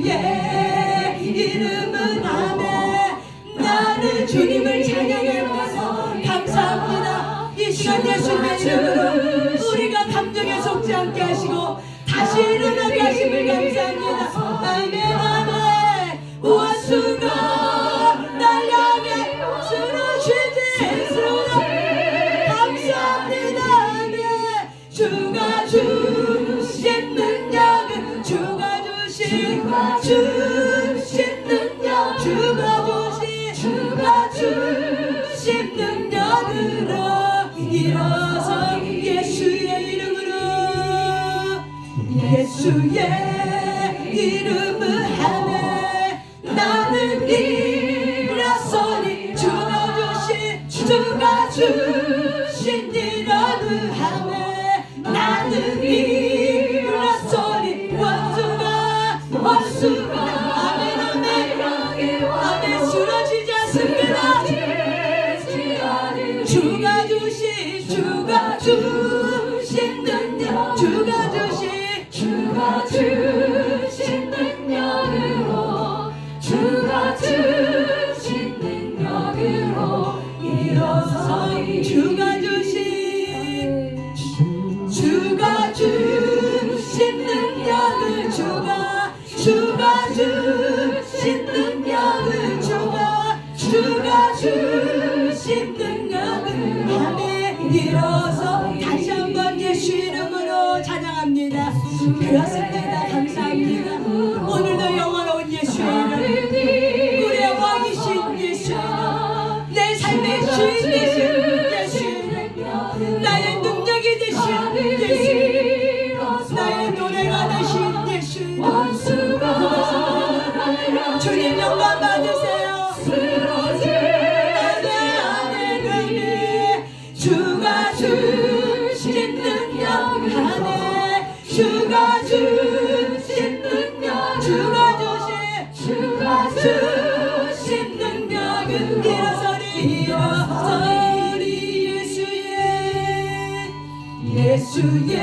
예수의 이름은 아멘. 나는 주님을 찬양해서 감사합니다. 이 시간 예수님의 이름으로 우리가 감정에 속지 않게 하시고 다시 일어나게 하심을 감사합니다. 아멘 아멘. 원수가 날 향해 쓰러지지 감사합니다. 아멘. 주가 주신 능력은 주가 주신 능력 주가 주신 능력으로 일어서 예수의 이름으로 예수의 이름을 하네. 나는 일어서니 주가 주신 이름을 하네. 나는 일어서니 원수가 아멘 아멘 아멘 쓰러지지 않습니다. 주가 주신 능력 주가 주신 능력으로 주가 주신 능력으로 일어서 주가 주신 능력을 주가 주신 능력을 주가 주신 능력을 밤에 일어서 다시 한번 예수 이름으로 찬양합니다. 그렇습니다. 감사합니다. 오늘도 영원한 예수의 이름 우리의 왕이신 예수 이름 내 삶의 주인 되신 예수 이름 나의 능력이 되신 예수 이름 나의 노래가 되신 예수 이름 주님 영광 받으세요. 주가 주신 능력 하네. 주가 주신 능력 주가 주신 능력은 일어서리 예수의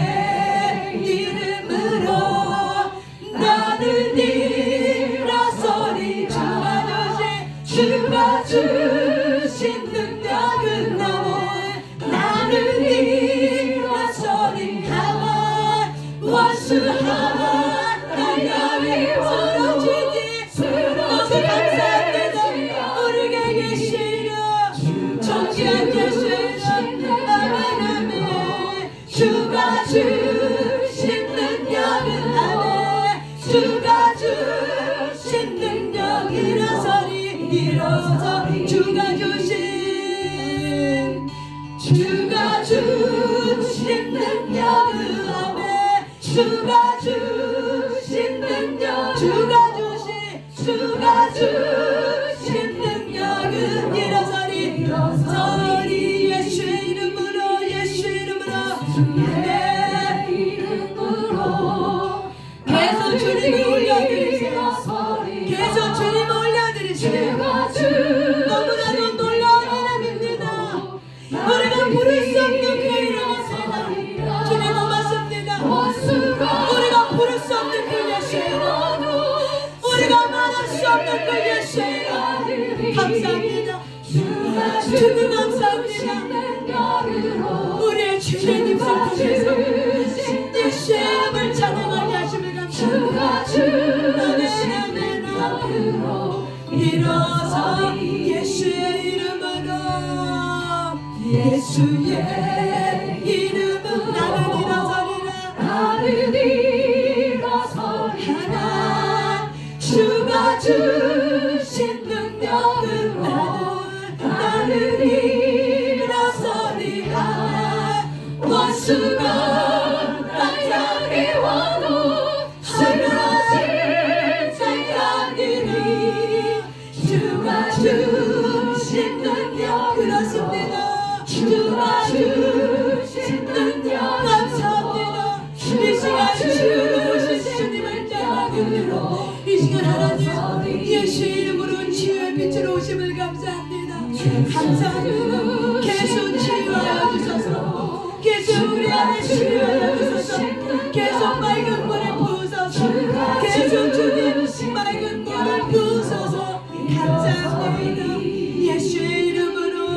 이름으로 나는 일어서리 주가 주신 능력은 나는 일어서리 하와 원수하와 날 향해 쓰러지지 너무 감사합니다. 우리에게 계시는 존귀한 예수 이름 아멘 아멘. 주가 주신 능력은 아멘. 주가 주신 능력 일어서 주가 주신 능력을 하네. 주가 주신 능력 주가 주신 능력을 일어서리 예수의 이름으로 예수의 이름으로 계속 주님을 올려드리세요. 계속 주님을 올려드리세요. 너무나도 놀라운 이름입니다. 우리가 부를 수 없는 그 이름입니다. 주님 고맙습니다. 우리가 부를 수 없는 그 예수 이름 우리가 말할 수 없는 그 예수 이름 감사합니다. 주님 감사합니다. 우리의 주님 성품에서 예수 이름을 찬양하게 하심을 감사합니다. 아멘 아멘. 일어서 예수의 이름으로 예수의 이름은 나는 일어서리라 주가 주신 능력은 나는 일어서리라 원수가 날 향해 와도 쓰러질 자야니니 주가 주신 능력 그렇습니다. 주가 주신 능력 감사합니다. 이 시간 주로 오신 주님을 따라가기로 이 시간 하나님 예수 이름으로 치유의 빛으로 오심을 감사합니다. 감사합니다. 계속 치유하여 주셔서 계속 우리 안에 치유하여 주셔서 계속 맑은 물에 부으소서 계속 주님 감사합니다. 예수의 이름으로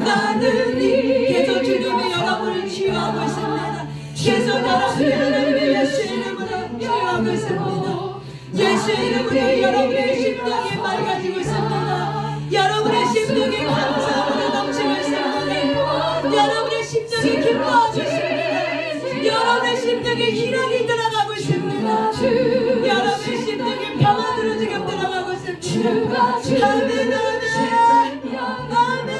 나는 계속 주님의 여러분을 치유하고 있습니다. 계속 여러분이 하나님의 예수의 이름으로 치유하고 있습니다. 예수의 이름으로 여러분의 심령이 맑아지고 있습니다. 여러분의 심령이 감사함으로 넘치고 있습니다. 여러분의 심령이 기뻐하고 있습니다. 여러분의 심령에 희락이 들어가고 있습니다. 여러분의 심령에 평안으로 지금 들어가고 있습니다. 아멘 아멘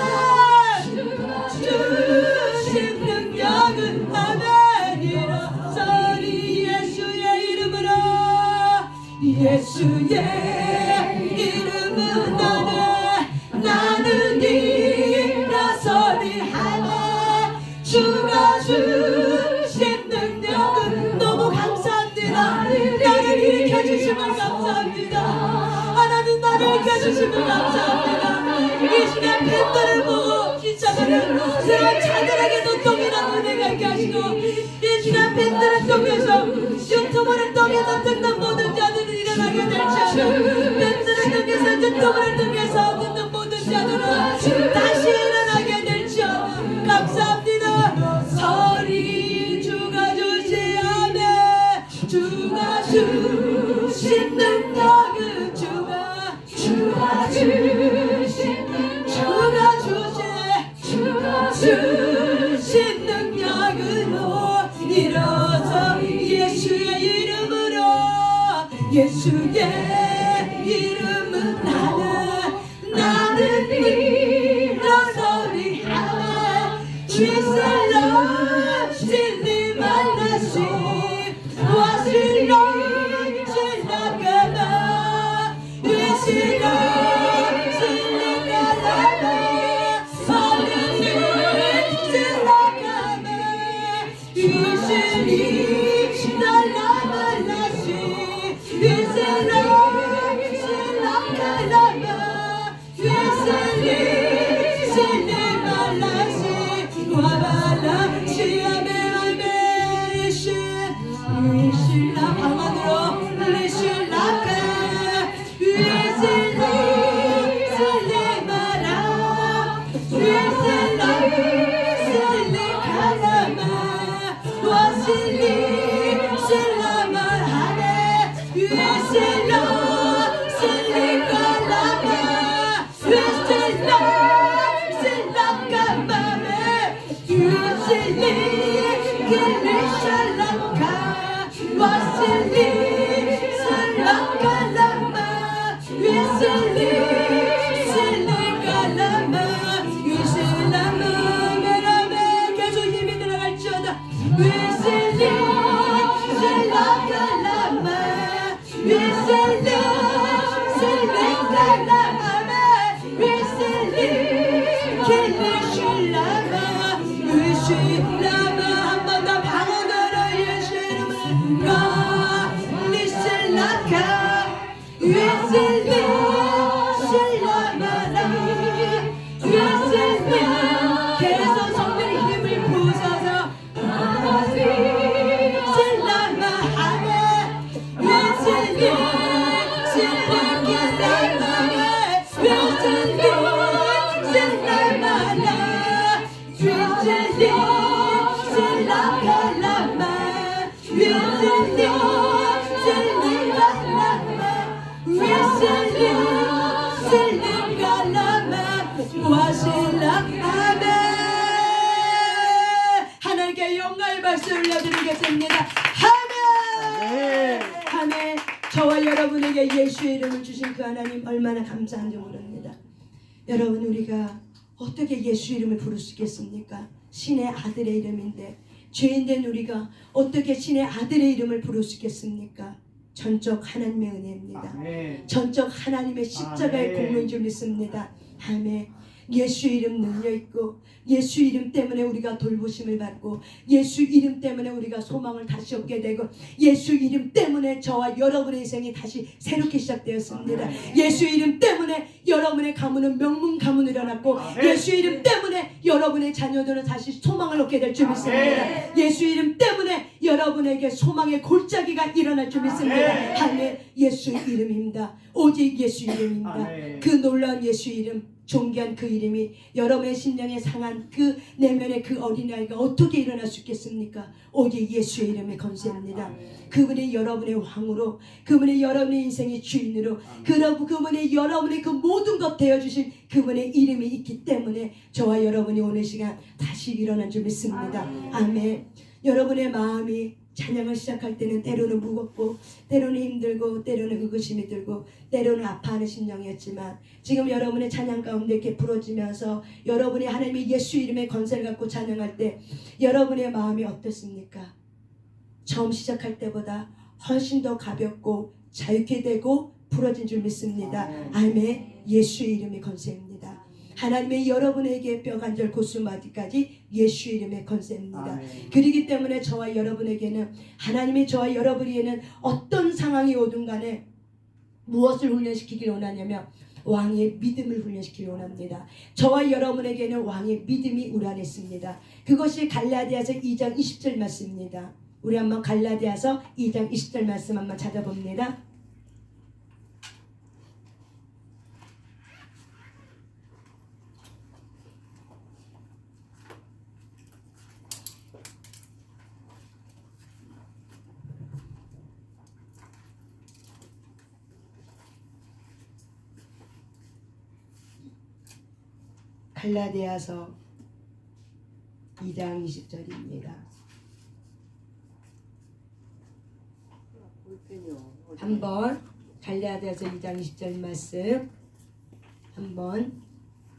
주신 능력은 아멘이로소리. 예수의 이름으로 예수의 이름은 나는 일어서리 하네. 주가 주신 능력은 너무 감사합니다. 나를 일으켜주심을 감사합니다. 하나님 나를 일으켜주심을 감사합니다. 이 시간 팬들을 보고 시청하는 그런 자들에게도 동일한 은혜가 있게 하시고, 이 시간 팬들을 통해서 유튜브를 통해서 듣는 모든 자들은 일어나게 될지어다. 팬들을 통해서 유튜브를 통해서 듣는 모든 자들은 다시 일어나게 될지어다. 감사합니다. 소리 주가 주시하네. 주가 주신 능력은 주가 주신 능력으로 일어서 예수의 이름으로 예수의 이름은 나는 일어서리 하네. Jesus Lord silly malasi was Lord silakana is Lord silakana hallelujah silakana is silakana is Lord silakana is silakana 와발라 시아메아메 리실라 방안으로 리실라카 리실라 실리마라 리실라 실리카라마 와실리 실라마하네 리실라 실리카라마 리실라 계속 힘이 들어갈지어다. 한 번 더 방언으로 예수의 이름을 리셀라카 리셀리 실라마라 리셀리 계속 성령의 힘을 부어서 실라마하네 리셀리 실라마하네 리셀리 실라마라 리셀리 하나님께 영광의 박수 올려드리겠습니다. 아멘. 아멘. 저와 여러분에게 예수의 이름을 주신 그 하나님 얼마나 감사한지 모릅니다. 여러분, 우리가 어떻게 예수 이름을 부를 수 있겠습니까? 신의 아들의 이름인데, 죄인된 우리가 어떻게 신의 아들의 이름을 부를 수 있겠습니까? 전적 하나님의 은혜입니다. 아멘. 전적 하나님의 십자가의 공로인 줄 믿습니다. 아멘. 예수 이름 능력 있고, 예수 이름 때문에 우리가 돌보심을 받고, 예수 이름 때문에 우리가 소망을 다시 얻게 되고, 예수 이름 때문에 저와 여러분의 인생이 다시 새롭게 시작되었습니다. 예수 이름 때문에 여러분의 가문은 명문 가문이 일어났고, 예수 이름 때문에 여러분의 자녀들은 다시 소망을 얻게 될 줄 믿습니다. 예수 이름 때문에 여러분에게 소망의 골짜기가 일어날 줄 믿습니다. 아멘. 예수 이름입니다. 오직 예수 이름입니다. 아멘. 그 놀라운 예수 이름, 존귀한 그 이름이 여러분의 심령에 상한 그 내면의 그 어린아이가 어떻게 일어날 수 있겠습니까? 오직 예수의 이름의 건세입니다. 그분이 여러분의 왕으로, 그분이 여러분의 인생의 주인으로, 그분이 여러분의 그 모든 것 되어주신 그분의 이름이 있기 때문에 저와 여러분이 오늘 시간 다시 일어난 줄 믿습니다. 아멘. 여러분의 마음이 찬양을 시작할 때는 때로는 무겁고, 때로는 힘들고, 때로는 의구심이 들고, 때로는 아파하는 심령이었지만, 지금 여러분의 찬양 가운데 이렇게 부러지면서 여러분이 하나님의 예수 이름의 건세를 갖고 찬양할 때 여러분의 마음이 어떻습니까? 처음 시작할 때보다 훨씬 더 가볍고 자유케 되고 부러진 줄 믿습니다. 아멘. 예수의 이름의 건세입니다. 하나님의 여러분에게 뼈간절 고수마디까지 예수 이름의 건세입니다. 그렇기 때문에 저와 여러분에게는, 하나님이 저와 여러분에게는 어떤 상황이 오든 간에 무엇을 훈련시키길 원하냐면 왕의 믿음을 훈련시키길 원합니다. 저와 여러분에게는 왕의 믿음이 우리 안에 있습니다. 그것이 갈라디아서 2장 20절 말씀입니다. 우리 한번 갈라디아서 2장 20절 말씀 한번 찾아봅니다. 갈라디아서 2장 20절입니다. 한번 갈라디아서 2장 20절 말씀 한번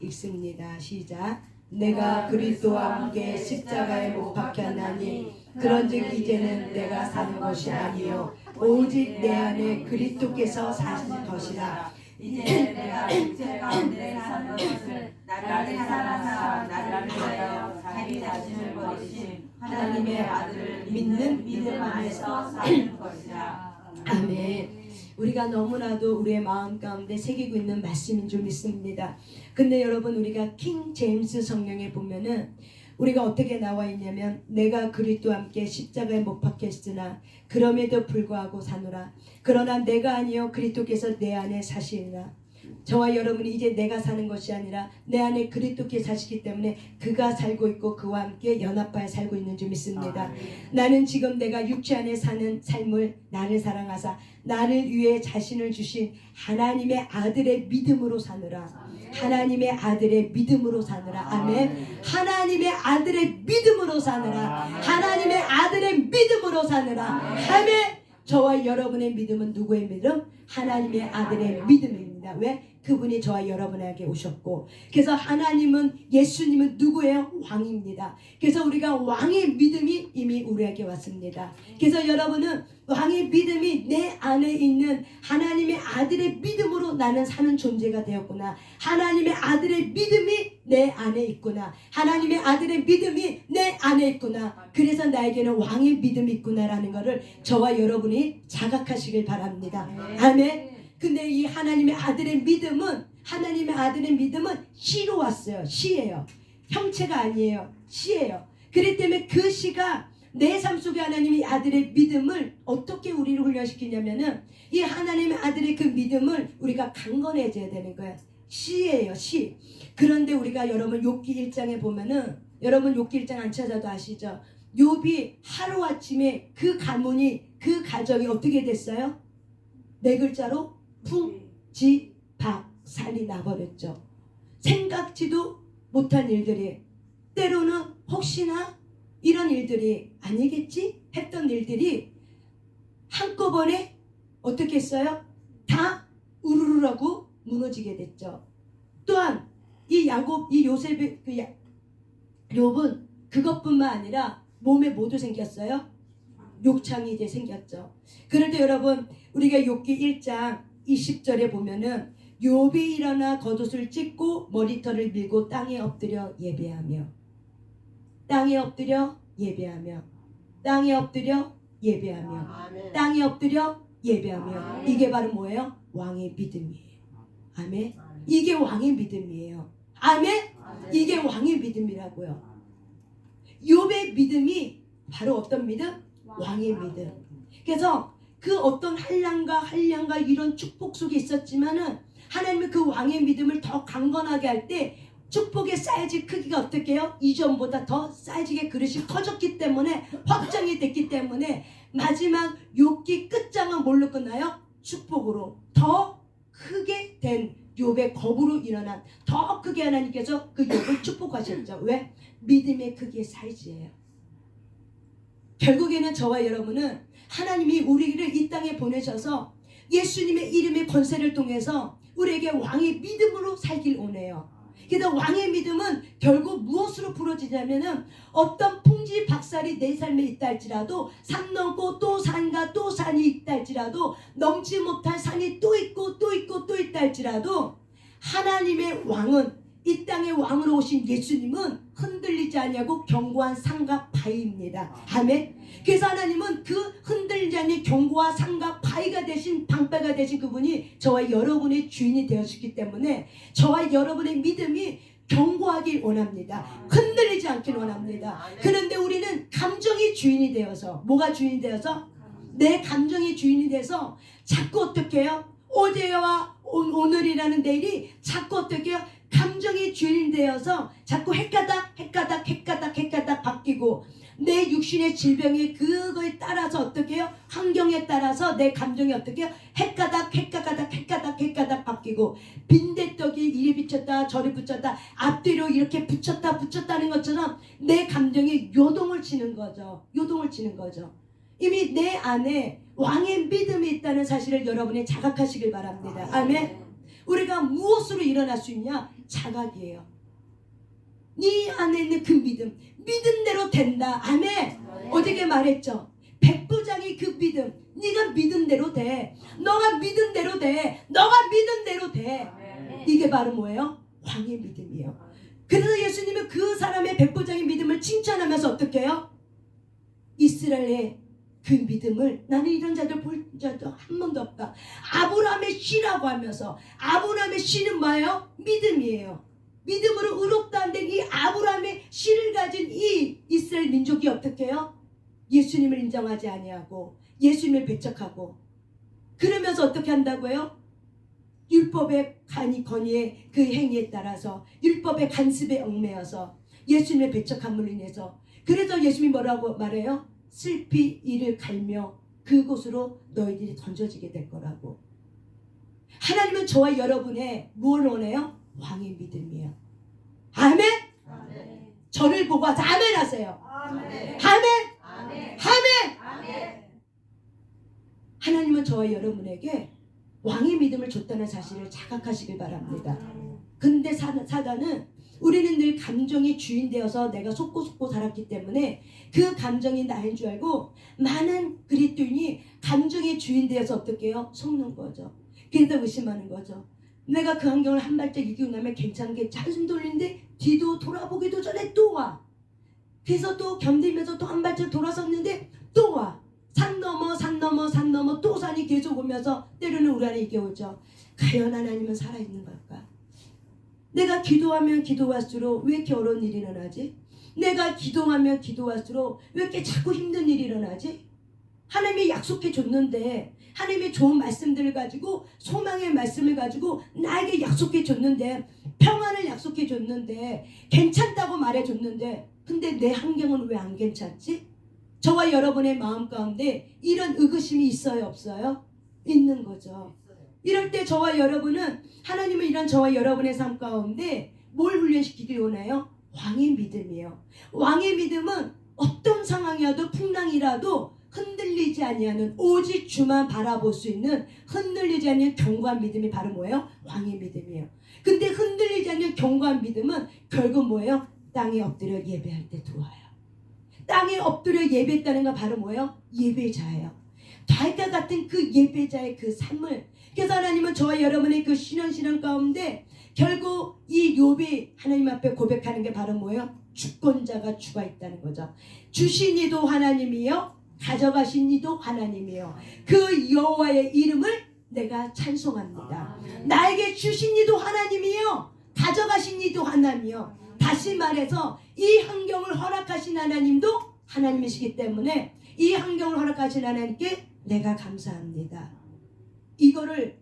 읽습니다. 시작. 내가 그리스도와 함께 십자가에 못 박혔나니 그런즉 이제는 내가 사는 것이 아니요 오직 내 안에 그리스도께서 사시는 것이라. 이제 내가 육체 가운데 사는 것을 나를 사랑하사 나를 위하여 자기 자신을 버리신 하나님의 아들을 믿는 믿음 안에서 사는 것이라. 아멘. 우리가 너무나도 우리의 마음 가운데 새기고 있는 말씀인 줄 믿습니다. 근데 여러분, 우리가 킹 제임스 성경에 보면은 우리가 어떻게 나와 있냐면, 내가 그리스도와 함께 십자가에 못 박혔으나 그럼에도 불구하고 사노라. 그러나 내가 아니요 그리스도께서 내 안에 사시리라. 저와 여러분이 이제 내가 사는 것이 아니라 내 안에 그리스도께서 사시기 때문에 그가 살고 있고 그와 함께 연합하여 살고 있는 줄 믿습니다. 나는 지금 내가 육체 안에 사는 삶을 나를 사랑하사 나를 위해 자신을 주신 하나님의 아들의 믿음으로 사느라. 하나님의 아들의 믿음으로 사느라. 아멘. 하나님의 아들의 믿음으로 사느라. 하나님의 아들의 믿음으로 사느라. 아멘. 저와 여러분의 믿음은 누구의 믿음? 하나님의 아들의 믿음입니다. 왜? 그분이 저와 여러분에게 오셨고, 그래서 하나님은, 예수님은 누구예요? 왕입니다. 그래서 우리가 왕의 믿음이 이미 우리에게 왔습니다. 그래서 여러분은 왕의 믿음이 내 안에 있는 하나님의 아들의 믿음으로 나는 사는 존재가 되었구나. 하나님의 아들의 믿음이 내 안에 있구나. 하나님의 아들의 믿음이 내 안에 있구나. 그래서 나에게는 왕의 믿음이 있구나라는 것을 저와 여러분이 자각하시길 바랍니다. 아멘. 근데 이 하나님의 아들의 믿음은, 하나님의 아들의 믿음은 시로 왔어요. 시예요. 형체가 아니에요. 시예요. 그렇기 때문에 그 시가 내 삶 속에 하나님의 아들의 믿음을 어떻게 우리를 훈련시키냐면은, 이 하나님의 아들의 그 믿음을 우리가 강건해져야 되는 거예요. 시예요. 시. 그런데 우리가 여러분 욥기 1장에 보면은, 여러분 욥기 1장 안 찾아도 아시죠? 욥이 하루아침에 그 가문이, 그 가정이 어떻게 됐어요? 네 글자로 풍지박살이 나버렸죠. 생각지도 못한 일들이, 때로는 혹시나 이런 일들이 아니겠지 했던 일들이 한꺼번에 어떻게 했어요? 다 우르르라고 무너지게 됐죠. 또한 이 요셉의 욥은 그것뿐만 아니라 몸에 뭐도 생겼어요? 욕창이 이제 생겼죠. 그런데 여러분, 우리가 욥기 1장 20절에 보면은 욥이 일어나 겉옷을 찢고 머리털을 밀고 땅에 엎드려 예배하며, 땅에 엎드려 예배하며, 땅에 엎드려 예배하며, 땅에 엎드려 예배하며. 이게 바로 뭐예요? 왕의 믿음이에요. 아멘. 이게 왕의 믿음이에요. 아멘. 이게 왕의 믿음이라고요. 욥의 믿음이 바로 어떤 믿음? 왕의 믿음. 그래서 그 어떤 한량과 이런 축복 속에 있었지만은 하나님은 그 왕의 믿음을 더 강건하게 할 때 축복의 사이즈 크기가 어떻게 해요? 이전보다 더 사이즈의 그릇이 커졌기 때문에 확장이 됐기 때문에 마지막 욥기 끝장은 뭘로 끝나요? 축복으로 더 크게 된 욥의 겁으로 일어난 더 크게 하나님께서 그 욥을 축복하셨죠. 왜? 믿음의 크기의 사이즈예요. 결국에는 저와 여러분은 하나님이 우리를 이 땅에 보내셔서 예수님의 이름의 권세를 통해서 우리에게 왕의 믿음으로 살길 원해요. 그래서 왕의 믿음은 결국 무엇으로 부러지냐면은 어떤 풍지박살이 내 삶에 있다 할지라도 산 넘고 또 산과 또 산이 있다 할지라도 넘지 못할 산이 또 있고 또 있고 또 있다 할지라도 하나님의 왕은 이 땅의 왕으로 오신 예수님은 흔들리지 않냐고 견고한 산과 바위입니다. 아멘. 그래서 하나님은 그 흔들리지 않는 견고와 산과 바위가 되신 방패가 되신 그분이 저와 여러분의 주인이 되어주기 때문에 저와 여러분의 믿음이 견고하길 원합니다. 흔들리지 않길 원합니다. 그런데 우리는 감정이 주인이 되어서 뭐가 주인이 되어서 내 감정이 주인이 돼서 자꾸 어떻게 해요? 어제와 오늘이라는 내일이 자꾸 어떻게 해요? 감정이 주인이 되어서 자꾸 헷가닥 바뀌고 내 육신의 질병이 그거에 따라서 어떻게 해요? 환경에 따라서 내 감정이 어떻게 해요? 헷가닥 바뀌고 빈대떡이 이리 붙였다 저리 붙였다 앞뒤로 이렇게 붙였다는 것처럼 내 감정이 요동을 치는 거죠. 이미 내 안에 왕의 믿음이 있다는 사실을 여러분이 자각하시길 바랍니다. 아멘. 우리가 무엇으로 일어날 수 있냐? 자각이에요. 네 안에 있는 그 믿음대로 된다. 아멘. 어저께 말했죠. 백부장이 그 믿음, 네가 믿음대로 돼. 너가 믿음대로 돼. 이게 바로 뭐예요? 왕의 믿음이에요. 그래서 예수님은 그 사람의 백부장의 믿음을 칭찬하면서 어떻게 해요? 이스라엘의 그 믿음을 나는 이런 자들 볼 자도 한 번도 없다. 아브라함의 씨라고 하면서 아브라함의 씨는 뭐예요? 믿음이에요. 믿음으로 의롭다 안 된 이 아브라함의 씨를 가진 이 이스라엘 민족이 어떻게 해요? 예수님을 인정하지 아니하고 예수님을 배척하고 그러면서 어떻게 한다고요? 율법의 건의의 그 행위에 따라서 율법의 간습에 얽매여서 예수님의 배척함으로 인해서 그래서 예수님이 뭐라고 말해요? 슬피 이를 갈며 그곳으로 너희들이 던져지게 될 거라고. 하나님은 저와 여러분의 무엇을 원해요? 왕의 믿음이에요. 아멘. 저를 보고 아멘 하세요. 아멘. 하나님은 저와 여러분에게 왕의 믿음을 줬다는 사실을 자각하시길 바랍니다. 근데 사단은 우리는 늘 감정이 주인 되어서 내가 속고 살았기 때문에 그 감정이 나인 줄 알고 많은 그리스도인이 감정의 주인 되어서 어떻게 해요? 속는 거죠. 그래서 의심하는 거죠. 내가 그 환경을 한 발짝 이기고 나면 괜찮은 게 한숨 돌리는데 뒤도 돌아보기도 전에 또 와. 그래서 또 견디면서 또 한 발짝 돌아섰는데 또 와. 산 넘어 또 산이 계속 오면서 때로는 우리 안에 이게 오죠. 과연 하나님은 살아있는 걸까? 내가 기도하면 기도할수록 왜 이렇게 어려운 일이 일어나지? 내가 기도하면 기도할수록 왜 이렇게 자꾸 힘든 일이 일어나지? 하나님이 약속해 줬는데 하나님의 좋은 말씀들을 가지고 소망의 말씀을 가지고 나에게 약속해 줬는데 평안을 약속해 줬는데 괜찮다고 말해 줬는데 근데 내 환경은 왜 안 괜찮지? 저와 여러분의 마음 가운데 이런 의구심이 있어요 없어요? 있는 거죠. 이럴 때 저와 여러분은 하나님은 이런 저와 여러분의 삶 가운데 뭘 훈련시키길 원해요? 왕의 믿음이에요. 왕의 믿음은 어떤 상황이라도 풍랑이라도 흔들리지 아니하는 오직 주만 바라볼 수 있는 흔들리지 않는 견고한 믿음이 바로 뭐예요? 왕의 믿음이에요. 근데 흔들리지 않는 견고한 믿음은 결국 뭐예요? 땅에 엎드려 예배할 때 들어와요. 땅에 엎드려 예배했다는 건 바로 뭐예요? 예배자예요. 다윗과 같은 그 예배자의 그 삶을 그래서 하나님은 저와 여러분의 그 신앙 가운데 결국 이 욥이 하나님 앞에 고백하는 게 바로 뭐예요? 주권자가 주가 있다는 거죠. 주신 이도 하나님이요 가져가신 이도 하나님이요 그 여호와의 이름을 내가 찬송합니다. 나에게 주신 이도 하나님이요 가져가신 이도 하나님이요. 다시 말해서 이 환경을 허락하신 하나님도 하나님이시기 때문에 이 환경을 허락하신 하나님께 내가 감사합니다. 이거를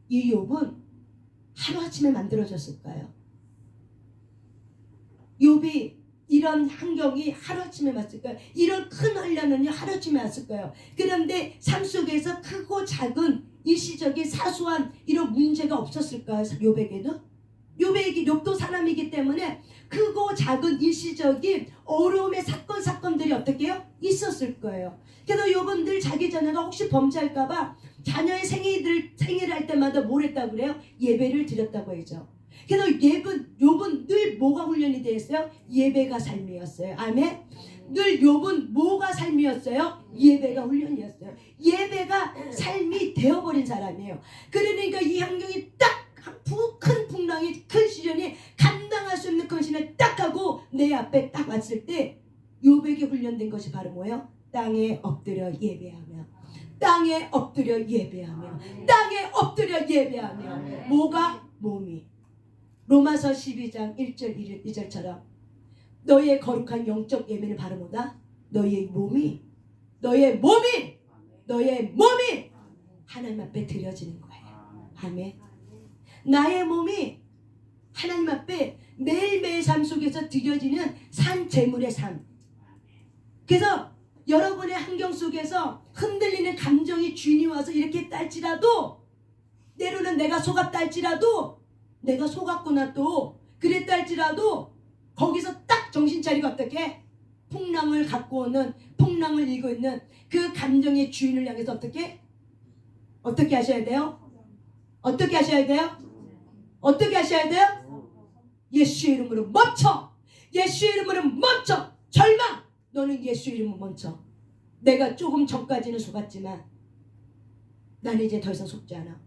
이 욥은 하루아침에 만들어졌을까요? 욥이 이런 환경이 하루아침에 왔을까요? 이런 큰 환란은요 하루아침에 왔을까요? 그런데 삶 속에서 크고 작은 일시적인 사소한 이런 문제가 없었을까요? 욥에게는? 욥도 사람이기 때문에 크고 작은 일시적인 어려움의 사건들이 어떻게 해요? 있었을 거예요. 그래서 욥은 늘 자기 자녀가 혹시 범죄할까봐 자녀의 생일을 할 때마다 뭘 했다고 그래요? 예배를 드렸다고 하죠. 그래서 욥은 늘 뭐가 훈련이 되었어요? 예배가 삶이었어요. 아멘. 늘 욥은 뭐가 삶이었어요? 예배가 훈련이었어요. 예배가 삶이 되어버린 사람이에요. 그러니까 이 환경이 딱 큰 풍랑이 큰 시련이 감당할 수 없는 큰 시련을 딱 하고 내 앞에 딱 왔을 때 욥에게 훈련된 것이 바로 뭐예요? 땅에 엎드려 예배하며, 땅에 엎드려 예배하며, 땅에 엎드려 예배하며. 뭐가? 몸이. 로마서 12장 1절 2절처럼 너희의 거룩한 영적 예배는 바로 뭐다? 너희의 몸이 하나님 앞에 드려지는 거예요. 아멘. 나의 몸이 하나님 앞에 매일매일 삶 속에서 드려지는 산 제물의 삶. 그래서 여러분의 환경 속에서 흔들리는 감정이 주인이 와서 이렇게 딸지라도, 때로는 내가 속았다 할지라도, 내가 속았구나 또 그랬다 할지라도 거기서 딱 정신 차리고 어떻게 풍랑을 갖고 오는, 풍랑을 일고 있는 그 감정의 주인을 향해서 어떻게 하셔야 돼요? 어떻게 하셔야 돼요? 어떻게 하셔야 돼요? 예수의 이름으로 멈춰! 예수의 이름으로 멈춰! 절망! 너는 예수의 이름으로 멈춰. 내가 조금 전까지는 속았지만 나는 이제 더 이상 속지 않아.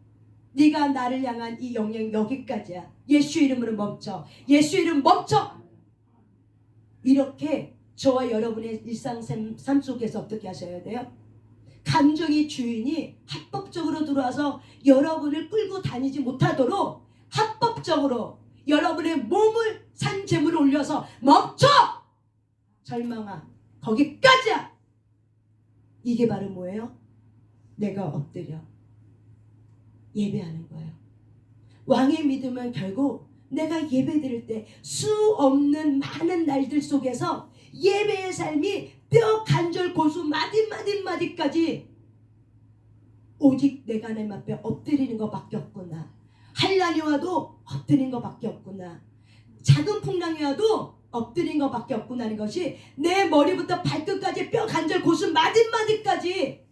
네가 나를 향한 이 영향 여기까지야. 예수의 이름으로 멈춰. 예수의 이름 멈춰. 이렇게 저와 여러분의 일상 삶 속에서 어떻게 하셔야 돼요? 감정의 주인이 합법적으로 들어와서 여러분을 끌고 다니지 못하도록 합법적으로 여러분의 몸을 산 제물을 올려서 멈춰! 절망아, 거기까지야. 이게 바로 뭐예요? 내가 엎드려 예배하는 거예요. 왕의 믿음은 결국 내가 예배 드릴 때 수 없는 많은 날들 속에서 예배의 삶이 뼈 간절 고수 마디까지 오직 내가 하나님 앞에 엎드리는 것밖에 없구나. 환난이 와도 엎드리는 것밖에 없구나. 작은 풍랑이 와도 엎드린 것밖에 없구나는 것이 내 머리부터 발끝까지 뼈 간절 고수 마디까지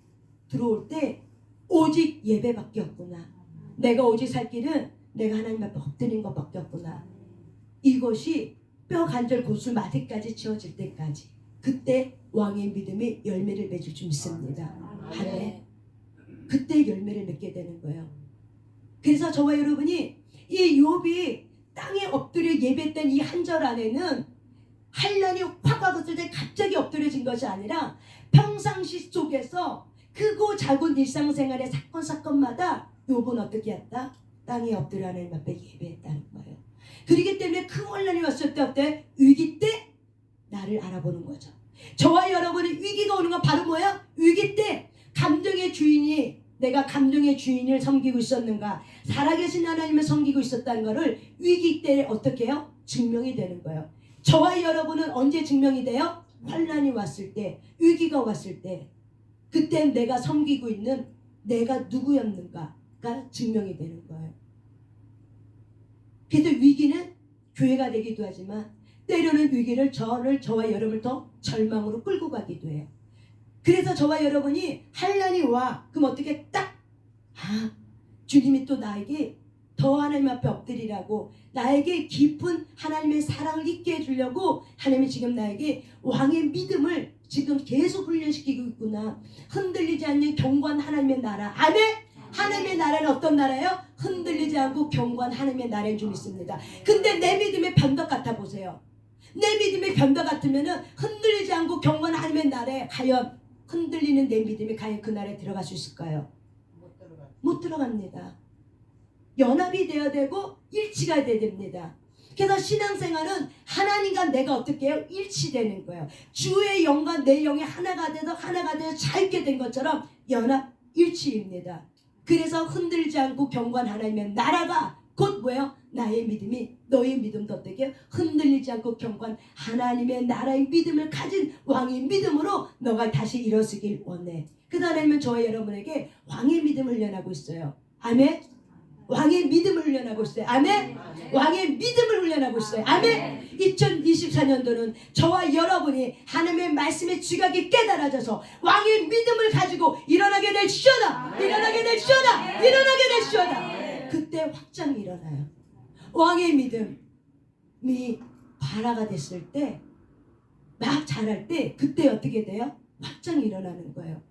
들어올 때 오직 예배밖에 없구나. 내가 오직 살 길은 내가 하나님 앞에 엎드린 것밖에 없구나. 이것이 뼈 간절 고수 마디까지 지어질 때까지, 그때 왕의 믿음이 열매를 맺을 줄 믿습니다. 아멘. 그때 열매를 맺게 되는 거예요. 그래서 저와 여러분이 이 욥이 땅에 엎드려 예배했던 이 한 절 안에는 환난이 확 왔을 때 갑자기 엎드려진 것이 아니라 평상시 속에서 크고 작은 일상생활의 사건마다 욥은 어떻게 했다? 땅에 엎드려 하나님 앞에 예배했다는 거예요. 그렇기 때문에 큰 환난이 왔을 때 어때? 위기 때 나를 알아보는 거죠. 저와 여러분의 위기가 오는 건 바로 뭐야? 위기 때 감정의 주인이, 내가 감정의 주인을 섬기고 있었는가, 살아계신 하나님을 섬기고 있었다는 것을 위기 때 어떻게 해요? 증명이 되는 거예요. 저와 여러분은 언제 증명이 돼요? 환난이 왔을 때, 위기가 왔을 때, 그때 내가 섬기고 있는 내가 누구였는가가 증명이 되는 거예요. 그래서 위기는 교회가 되기도 하지만 때로는 위기를 저와 여러분을 더 절망으로 끌고 가기도 해요. 그래서 저와 여러분이 환난이 와, 그럼 어떻게 딱 주님이 또 나에게 더 하나님 앞에 엎드리라고, 나에게 깊은 하나님의 사랑을 잊게 해주려고 하나님이 지금 나에게 왕의 믿음을 지금 계속 훈련시키고 있구나. 흔들리지 않는 경고한 하나님의 나라. 아멘. 하나님의 나라는 어떤 나라예요? 흔들리지 않고 경고한 하나님의 나라인 줄 믿습니다. 근데 내 믿음의 변덕 같아 보세요. 내 믿음의 변덕 같으면은 흔들리지 않고 경고한 하나님의 나라에 과연 흔들리는 내 믿음이 과연 그 나라에 들어갈 수 있을까요? 못 들어갑니다. 연합이 되어야 되고 일치가 되어야 됩니다. 그래서 신앙생활은 하나님과 내가 어떻게 해요? 일치되는 거예요. 주의 영과 내 영이 하나가 돼서 잘 있게 된 것처럼 연합 일치입니다. 그래서 흔들지 않고 경고한 하나님의 나라가 곧 뭐예요? 나의 믿음이 너의 믿음도 어떻게 해요? 흔들리지 않고 경고한 하나님의 나라의 믿음을 가진 왕의 믿음으로 너가 다시 일어서길 원해. 그 하나님은 저와 여러분에게 왕의 믿음을 훈련하고 있어요. 아멘. 왕의 믿음을 훈련하고 있어요. 아멘. 왕의 믿음을 훈련하고 있어요. 아멘. 2024년도는 저와 여러분이 하나님의 말씀의 지각이 깨달아져서 왕의 믿음을 가지고 일어나게 될 시어다. 일어나게 될 시어다. 일어나게 될 시어다. 그때 확장이 일어나요. 왕의 믿음이 발화가 됐을 때, 막 자랄 때 그때 어떻게 돼요? 확장이 일어나는 거예요.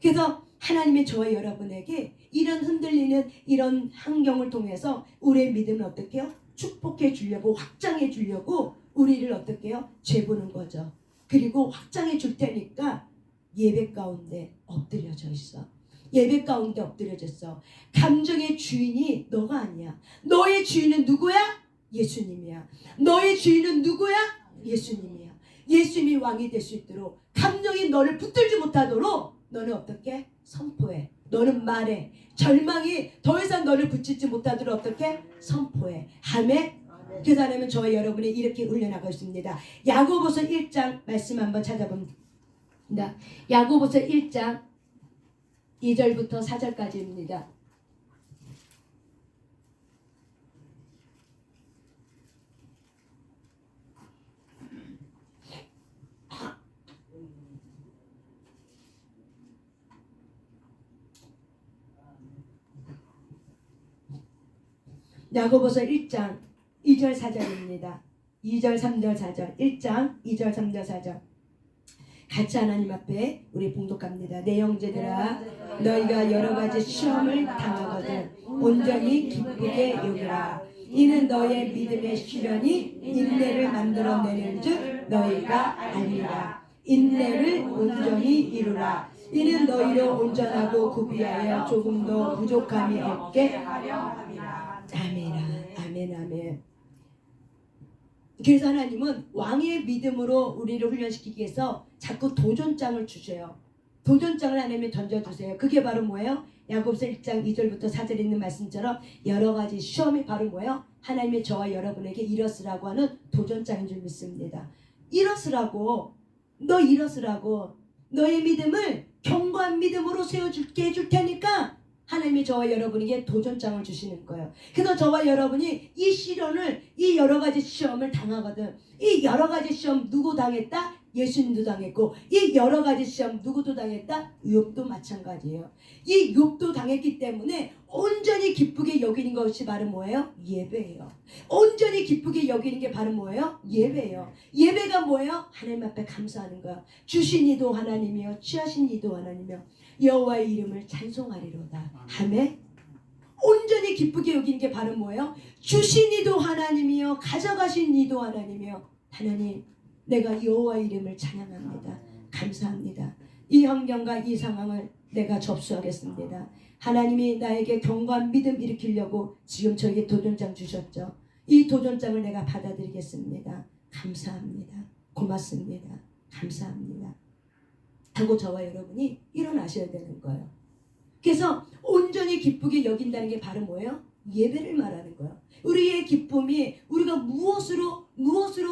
그래서 하나님의 저와 여러분에게 이런 흔들리는 이런 환경을 통해서 우리의 믿음을 어떻게 해요? 축복해 주려고, 확장해 주려고 우리를 어떻게 해요? 재보는 거죠. 그리고 확장해 줄 테니까 예배 가운데 엎드려져 있어. 예배 가운데 엎드려졌어. 감정의 주인이 너가 아니야. 너의 주인은 누구야? 예수님이야. 너의 주인은 누구야? 예수님이야. 예수님이 왕이 될 수 있도록, 감정이 너를 붙들지 못하도록 너는 어떻게? 선포해. 너는 말해. 절망이 더 이상 너를 붙이지 못하도록 어떻게? 선포해. 아멘. 그래서 하나님은 저와 여러분이 이렇게 훈련하고 있습니다. 야고보서 1장 말씀 한번 찾아봅니다. 야고보서 1장 2절부터 4절까지입니다. 야고보서 1장 2절 4절입니다. 2절 3절 4절 1장 2절 3절 4절 같이 하나님 앞에 우리 봉독합니다. 내 형제들아, 너희가 여러 가지 시험을 당하거든 온전히 기쁘게 여기라. 이는 너의 믿음의 시련이 인내를 만들어내는 줄 너희가 알리라. 인내를 온전히 이루라. 이는 너희를 온전하고 구비하여 조금도 부족함이 없게 하려 함이라. 아멘, 아멘, 아멘. 그래서 하나님은 왕의 믿음으로 우리를 훈련시키기 위해서 자꾸 도전장을 주세요. 도전장을 하나님이 던져주세요. 그게 바로 뭐예요? 야고보서 1장 2절부터 4절 있는 말씀처럼 여러 가지 시험이 바로 뭐예요? 하나님의 저와 여러분에게 일어서라고 하는 도전장인 줄 믿습니다. 일어서라고, 너 일어서라고, 너의 믿음을 견고한 믿음으로 세워줄게 해줄 테니까 하나님이 저와 여러분에게 도전장을 주시는 거예요. 그래서 저와 여러분이 이 시련을, 이 여러 가지 시험을 당하거든. 이 여러 가지 시험 누구 당했다? 예수님도 당했고, 이 여러 가지 시험 누구도 당했다? 욥도 마찬가지예요. 이 욥도 당했기 때문에 온전히 기쁘게 여기는 것이 바로 뭐예요? 예배예요. 온전히 기쁘게 여기는 게 바로 뭐예요? 예배예요. 예배가 뭐예요? 하나님 앞에 감사하는 거야. 주신 이도 하나님이요, 취하신 이도 하나님이요, 여호와의 이름을 찬송하리로다. 아멘. 온전히 기쁘게 여기는 게 바로 뭐예요? 주신 이도 하나님이요, 가져가신 이도 하나님이요. 하나님, 내가 여호와의 이름을 찬양합니다. 감사합니다. 이 환경과 이 상황을 내가 접수하겠습니다. 하나님이 나에게 견고한 믿음 일으키려고 지금 저에게 도전장 주셨죠. 이 도전장을 내가 받아들이겠습니다. 감사합니다. 고맙습니다. 감사합니다. 하고 저와 여러분이 일어나셔야 되는 거예요. 그래서 온전히 기쁘게 여긴다는 게 바로 뭐예요? 예배를 말하는 거예요. 우리의 기쁨이, 우리가 무엇으로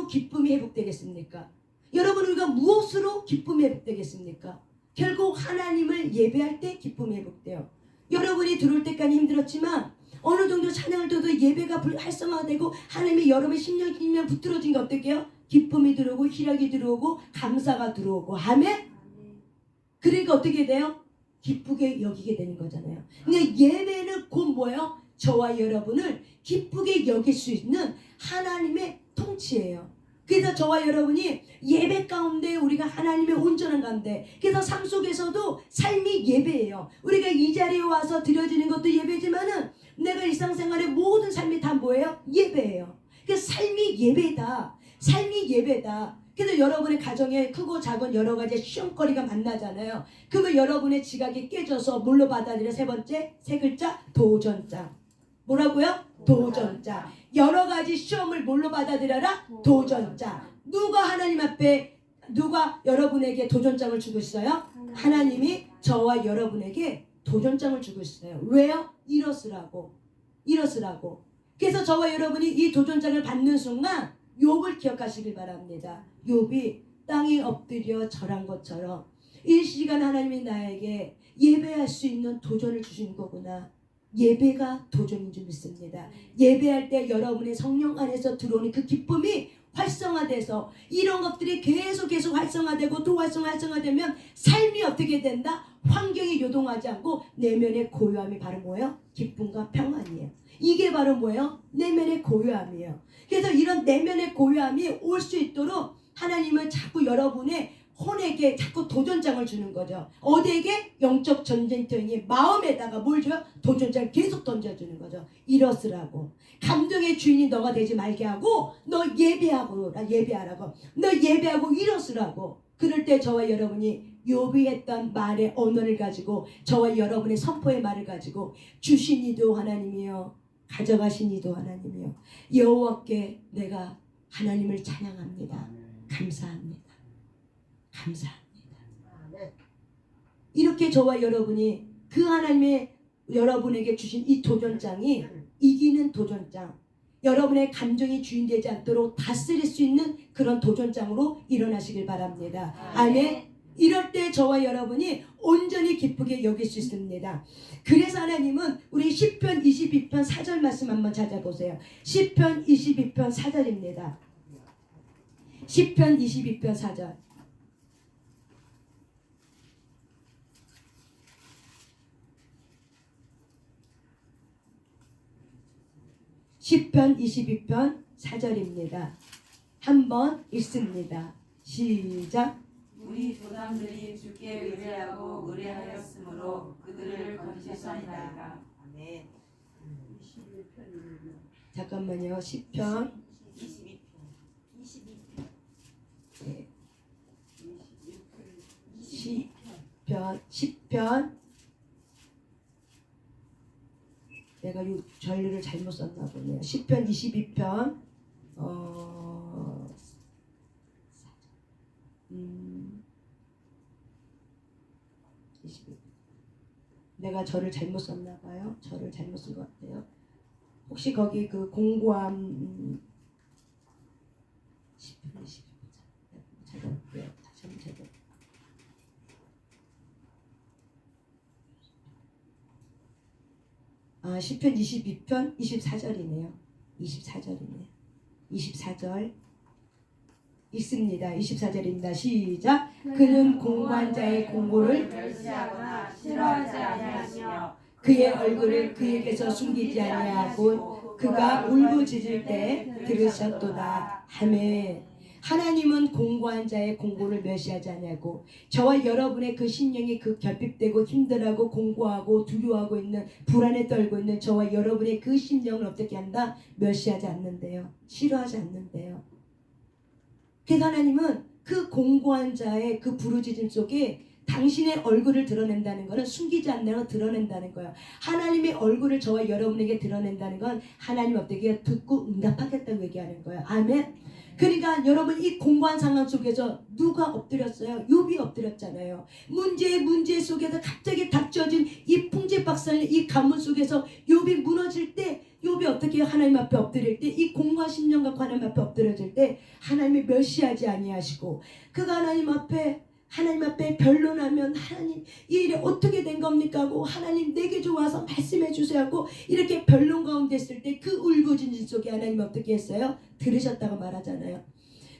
기쁨이 회복되겠습니까? 여러분, 우리가 무엇으로 기쁨이 회복되겠습니까? 결국 하나님을 예배할 때 기쁨이 회복돼요. 여러분이 들어올 때까지 힘들었지만 어느 정도 찬양을 들어도 예배가 활성화되고 하나님이 여러분의 심령이면 붙들어진 게 어떻게 해요? 기쁨이 들어오고 희락이 들어오고 감사가 들어오고. 아멘? 그러니까 어떻게 돼요? 기쁘게 여기게 되는 거잖아요. 그러니까 예배는 곧 뭐예요? 저와 여러분을 기쁘게 여길 수 있는 하나님의 통치예요. 그래서 저와 여러분이 예배 가운데 우리가 하나님의 온전한 가운데, 그래서 삶 속에서도 삶이 예배예요. 우리가 이 자리에 와서 드려지는 것도 예배지만은 내가 일상생활의 모든 삶이 다 뭐예요? 예배예요. 그래서 삶이 예배다. 삶이 예배다. 그래서 여러분의 가정에 크고 작은 여러 가지 시험거리가 만나잖아요. 그러면 여러분의 지각이 깨져서 뭘로 받아들여? 세 번째, 세 글자, 도전장. 뭐라고요? 도전자. 여러 가지 시험을 뭘로 받아들여라? 도전자. 누가 하나님 앞에 누가 여러분에게 도전장을 주고 있어요? 하나님이 저와 여러분에게 도전장을 주고 있어요. 왜요? 이러으라고. 그래서 저와 여러분이 이 도전장을 받는 순간 욥을 기억하시길 바랍니다. 욥이 땅에 엎드려 절한 것처럼 이 시간 하나님이 나에게 예배할 수 있는 도전을 주신 거구나. 예배가 도전인 줄 믿습니다. 예배할 때 여러분의 성령 안에서 들어오는 그 기쁨이 활성화돼서 이런 것들이 계속 활성화되고 또 활성화되면 삶이 어떻게 된다? 환경이 요동하지 않고 내면의 고요함이 바로 뭐예요? 기쁨과 평안이에요. 이게 바로 뭐예요? 내면의 고요함이에요. 그래서 이런 내면의 고요함이 올 수 있도록 하나님은 자꾸 여러분의 혼에게 자꾸 도전장을 주는 거죠. 어디에게? 영적 전쟁터에게 마음에다가 뭘 줘요? 도전장을 계속 던져주는 거죠. 이러으라고. 감동의 주인이 너가 되지 말게 하고 너 예배하라고. 너 예배하고 이러으라고. 그럴 때 저와 여러분이 욥이 했던 말의 언어를 가지고 저와 여러분의 선포의 말을 가지고 주신 이도 하나님이요 가져가신 이도 하나님이요 여호와께 내가 하나님을 찬양합니다. 감사합니다. 이렇게 저와 여러분이 그 하나님의 여러분에게 주신 이 도전장이 이기는 도전장, 여러분의 감정이 주인되지 않도록 다스릴 수 있는 그런 도전장으로 일어나시길 바랍니다. 아멘. 이럴 때 저와 여러분이 온전히 기쁘게 여길 수 있습니다. 그래서 하나님은 우리 시편 22편 4절 말씀 한번 찾아보세요. 시편 22편 4절입니다. 시편 22편 4절. 시편 22편 4절입니다. 한번 읽습니다. 시작. 우리 조상들이 주께 의뢰하고 의뢰하였으므로 그들을 건지셨나이다. 아멘. 잠깐만요. 시편 10편 내가 이 전류를 잘못 썼나 보네요. 10편 22편 22. 내가 절을 잘못 썼나 봐요. 절을 잘못 쓴 것 같아요. 혹시 거기 그 공고함 10편 22편 찾아볼게요. 다시 한번 찾아볼게요. 시편 22편 24절이네요. 24절 읽습니다. 24절입니다. 시작. 그는 공고한 자의 공고를 멸시하거나 싫어하지 아니하시며 그의 얼굴을 그에게서 숨기지 아니하고 그가 울부짖을 때 들으셨도다. 아멘. 하나님은 공고한 자의 공고를 멸시하지 않냐고. 저와 여러분의 그 심령이 그 결핍되고 힘들어하고 공고하고 두려워하고 있는 불안에 떨고 있는 저와 여러분의 그 심령을 어떻게 한다? 멸시하지 않는데요. 싫어하지 않는데요. 그래서 하나님은 그 공고한 자의 그 부르짖음 속에 당신의 얼굴을 드러낸다는 것은 숨기지 않는 걸 드러낸다는 거예요. 하나님의 얼굴을 저와 여러분에게 드러낸다는 건 하나님 어떻게 듣고 응답하겠다고 얘기하는 거예요. 아멘. 그러니까 여러분 이 공고한 상황 속에서 누가 엎드렸어요? 욥이 엎드렸잖아요. 문제 속에서 갑자기 닥쳐진 이 풍지박산의 이 가문 속에서 욥이 무너질 때 욥이 어떻게 하나님 앞에 엎드릴 때 이 공고한 심령 갖고 하나님 앞에 엎드려질 때 하나님이 멸시하지 아니하시고 그가 하나님 앞에 변론하면 하나님 이 일이 어떻게 된 겁니까 하고 하나님 내게 좀 와서 말씀해 주세요 하고 이렇게 변론 가운데 있을 때 그 울부짖는 속에 하나님 어떻게 했어요? 들으셨다고 말하잖아요.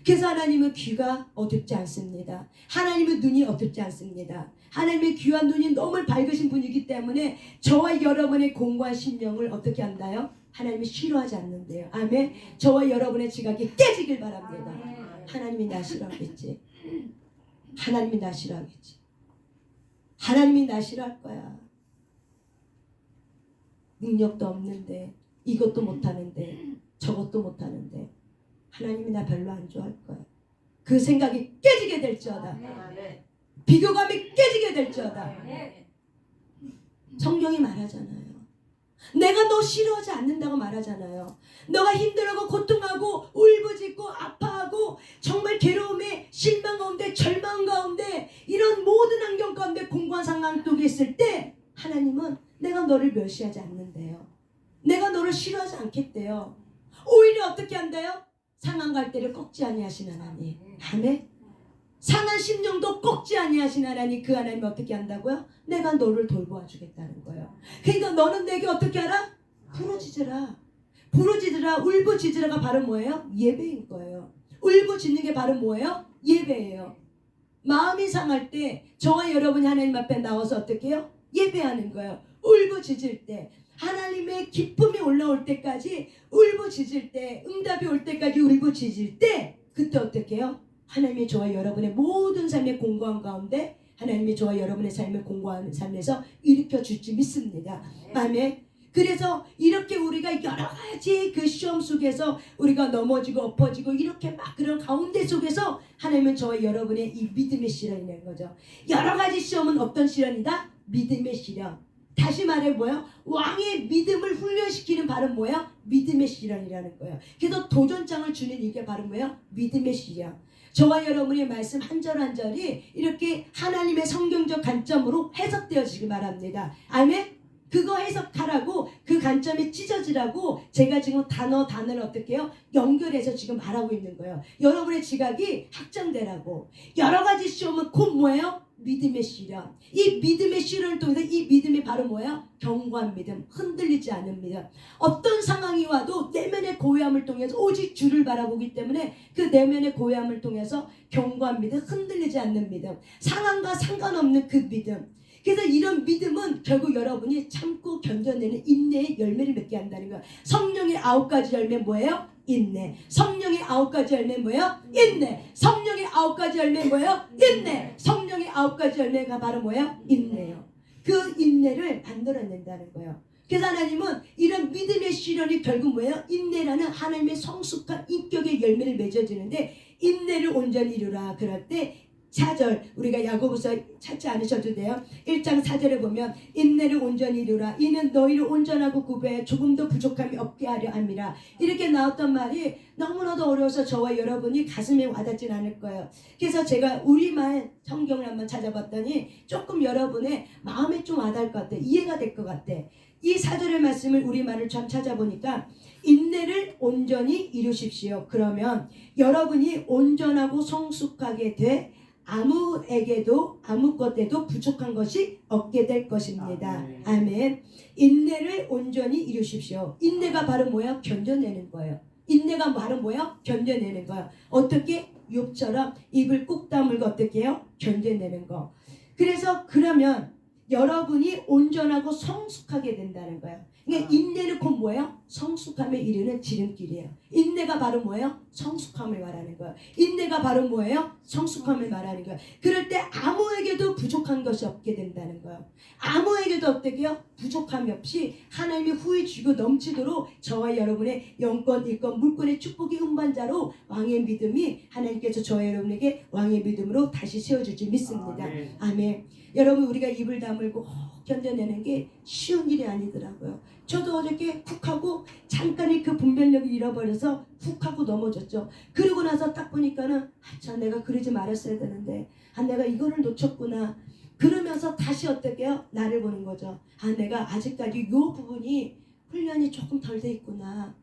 그래서 하나님은 귀가 어둡지 않습니다. 하나님은 눈이 어둡지 않습니다. 하나님의 귀와 눈이 너무 밝으신 분이기 때문에 저와 여러분의 공고한 심령을 어떻게 한다요? 하나님이 싫어하지 않는데요. 아멘. 저와 여러분의 지각이 깨지길 바랍니다. 하나님이 나 싫어하겠지. 하나님이 나 싫어하겠지. 하나님이 나 싫어할 거야. 능력도 없는데 이것도 못하는데 저것도 못하는데 하나님이 나 별로 안 좋아할 거야. 그 생각이 깨지게 될지어다. 비교감이 깨지게 될지어다. 성경이 말하잖아요. 내가 너 싫어하지 않는다고 말하잖아요. 너가 힘들어하고 고통하고 울부짖고 아파하고 정말 괴로움에 실망 가운데 절망 가운데 이런 모든 환경 가운데 공고한 상황 속에 있을 때 하나님은 내가 너를 멸시하지 않는데요. 내가 너를 싫어하지 않겠대요. 오히려 어떻게 한대요? 상한 갈대를 꺾지 아니하신 하나님. 아멘. 상한 심령도 꺾지 아니하신 하나님, 그 하나님 어떻게 한다고요? 내가 너를 돌보아 주겠다는 거예요. 그러니까 너는 내게 어떻게 하라? 부르짖으라. 부르짖으라, 울부짖으라가 바로 뭐예요? 예배인 거예요. 울부짖는 게 바로 뭐예요? 예배예요. 마음이 상할 때 저와 여러분이 하나님 앞에 나와서 어떻게 해요? 예배하는 거예요. 울부짖을 때, 하나님의 기쁨이 올라올 때까지 울부짖을 때, 응답이 올 때까지 울부짖을 때, 그때 어떻게 해요? 하나님이 저와 여러분의 모든 삶의 공고한 가운데 하나님이 저와 여러분의 삶을 공고한 삶에서 일으켜 줄지 믿습니다. 아멘. 그래서 이렇게 우리가 여러 가지 그 시험 속에서 우리가 넘어지고 엎어지고 이렇게 막 그런 가운데 속에서 하나님은 저와 여러분의 이 믿음의 시련이라는 거죠. 여러 가지 시험은 어떤 시련이다? 믿음의 시련. 다시 말해 뭐예요? 왕의 믿음을 훈련시키는 바로 뭐예요? 믿음의 시련이라는 거예요. 그래서 도전장을 주는 이게 바로 뭐예요? 믿음의 시련. 저와 여러분의 말씀 한 절 한 절이 이렇게 하나님의 성경적 관점으로 해석되어지길 바랍니다. 아멘? 그거 해석하라고, 그 관점에 찢어지라고 제가 지금 단어를 어떻게 해요? 연결해서 지금 말하고 있는 거예요. 여러분의 지각이 확장되라고. 여러 가지 시험은 곧 뭐예요? 믿음의 시련. 이 믿음의 시련을 통해서 이 믿음이 바로 뭐예요? 견고한 믿음, 흔들리지 않는 믿음. 어떤 상황이 와도 내면의 고요함을 통해서 오직 주를 바라보기 때문에 그 내면의 고요함을 통해서 견고한 믿음, 흔들리지 않는 믿음, 상황과 상관없는 그 믿음. 그래서 이런 믿음은 결국 여러분이 참고 견뎌내는 인내의 열매를 맺게 한다는 거예요. 성령의 9가지 열매 뭐예요? 인내. 성령의 9가지 열매 뭐예요? 인내. 성령의 9가지 열매 뭐예요? 인내. 성령의 9가지 열매가 바로 뭐예요? 인내요. 그 인내를 만들어낸다는 거예요. 그래서 하나님은 이런 믿음의 시련이 결국 뭐예요? 인내라는 하나님의 성숙한 인격의 열매를 맺어주는데, 인내를 온전히 이루라. 그럴 때 4절, 우리가 야고보서 찾지 않으셔도 돼요. 1장 4절에 보면 인내를 온전히 이루라. 이는 너희를 온전하고 구별해 조금도 부족함이 없게 하려 함이라. 이렇게 나왔던 말이 너무나도 어려워서 저와 여러분이 가슴에 와닿진 않을 거예요. 그래서 제가 우리말 성경을 한번 찾아봤더니 조금 여러분의 마음에 좀 와닿을 것 같아. 이해가 될 것 같아. 이 4절의 말씀을 우리말을 좀 찾아보니까 인내를 온전히 이루십시오. 그러면 여러분이 온전하고 성숙하게 돼 아무에게도 아무것에도 부족한 것이 없게 될 것입니다. 아멘. 인내를 온전히 이루십시오. 인내가 바로 뭐야? 견뎌내는 거예요. 인내가 바로 뭐야? 견뎌내는 거예요. 어떻게? 욥처럼 입을 꾹 다물고 어떻게 해요? 견뎌내는 거. 그래서 그러면 여러분이 온전하고 성숙하게 된다는 거예요. 그러니까 인내는 곧 뭐예요? 성숙함에 이르는 지름길이에요. 인내가 바로 뭐예요? 성숙함을 말하는 거예요. 인내가 바로 뭐예요? 성숙함을 말하는 거예요. 그럴 때 아무에게도 부족한 것이 없게 된다는 거예요. 아무에게도 어떻게 해요? 부족함이 없이 하나님이 후히 주고 넘치도록 저와 여러분의 영권, 일권, 물권의 축복의 음반자로 왕의 믿음이 하나님께서 저와 여러분에게 왕의 믿음으로 다시 세워줄지 믿습니다. 아멘. 여러분, 우리가 입을 다물고 견뎌내는 게 쉬운 일이 아니더라고요. 저도 어저께 훅 하고 잠깐의 그 분별력을 잃어버려서 훅 하고 넘어졌죠. 그러고 나서 딱 보니까는 참 내가 그러지 말았어야 되는데, 내가 이거를 놓쳤구나. 그러면서 다시 어떻게 해요? 나를 보는 거죠. 내가 아직까지 요 부분이 훈련이 조금 덜 돼 있구나.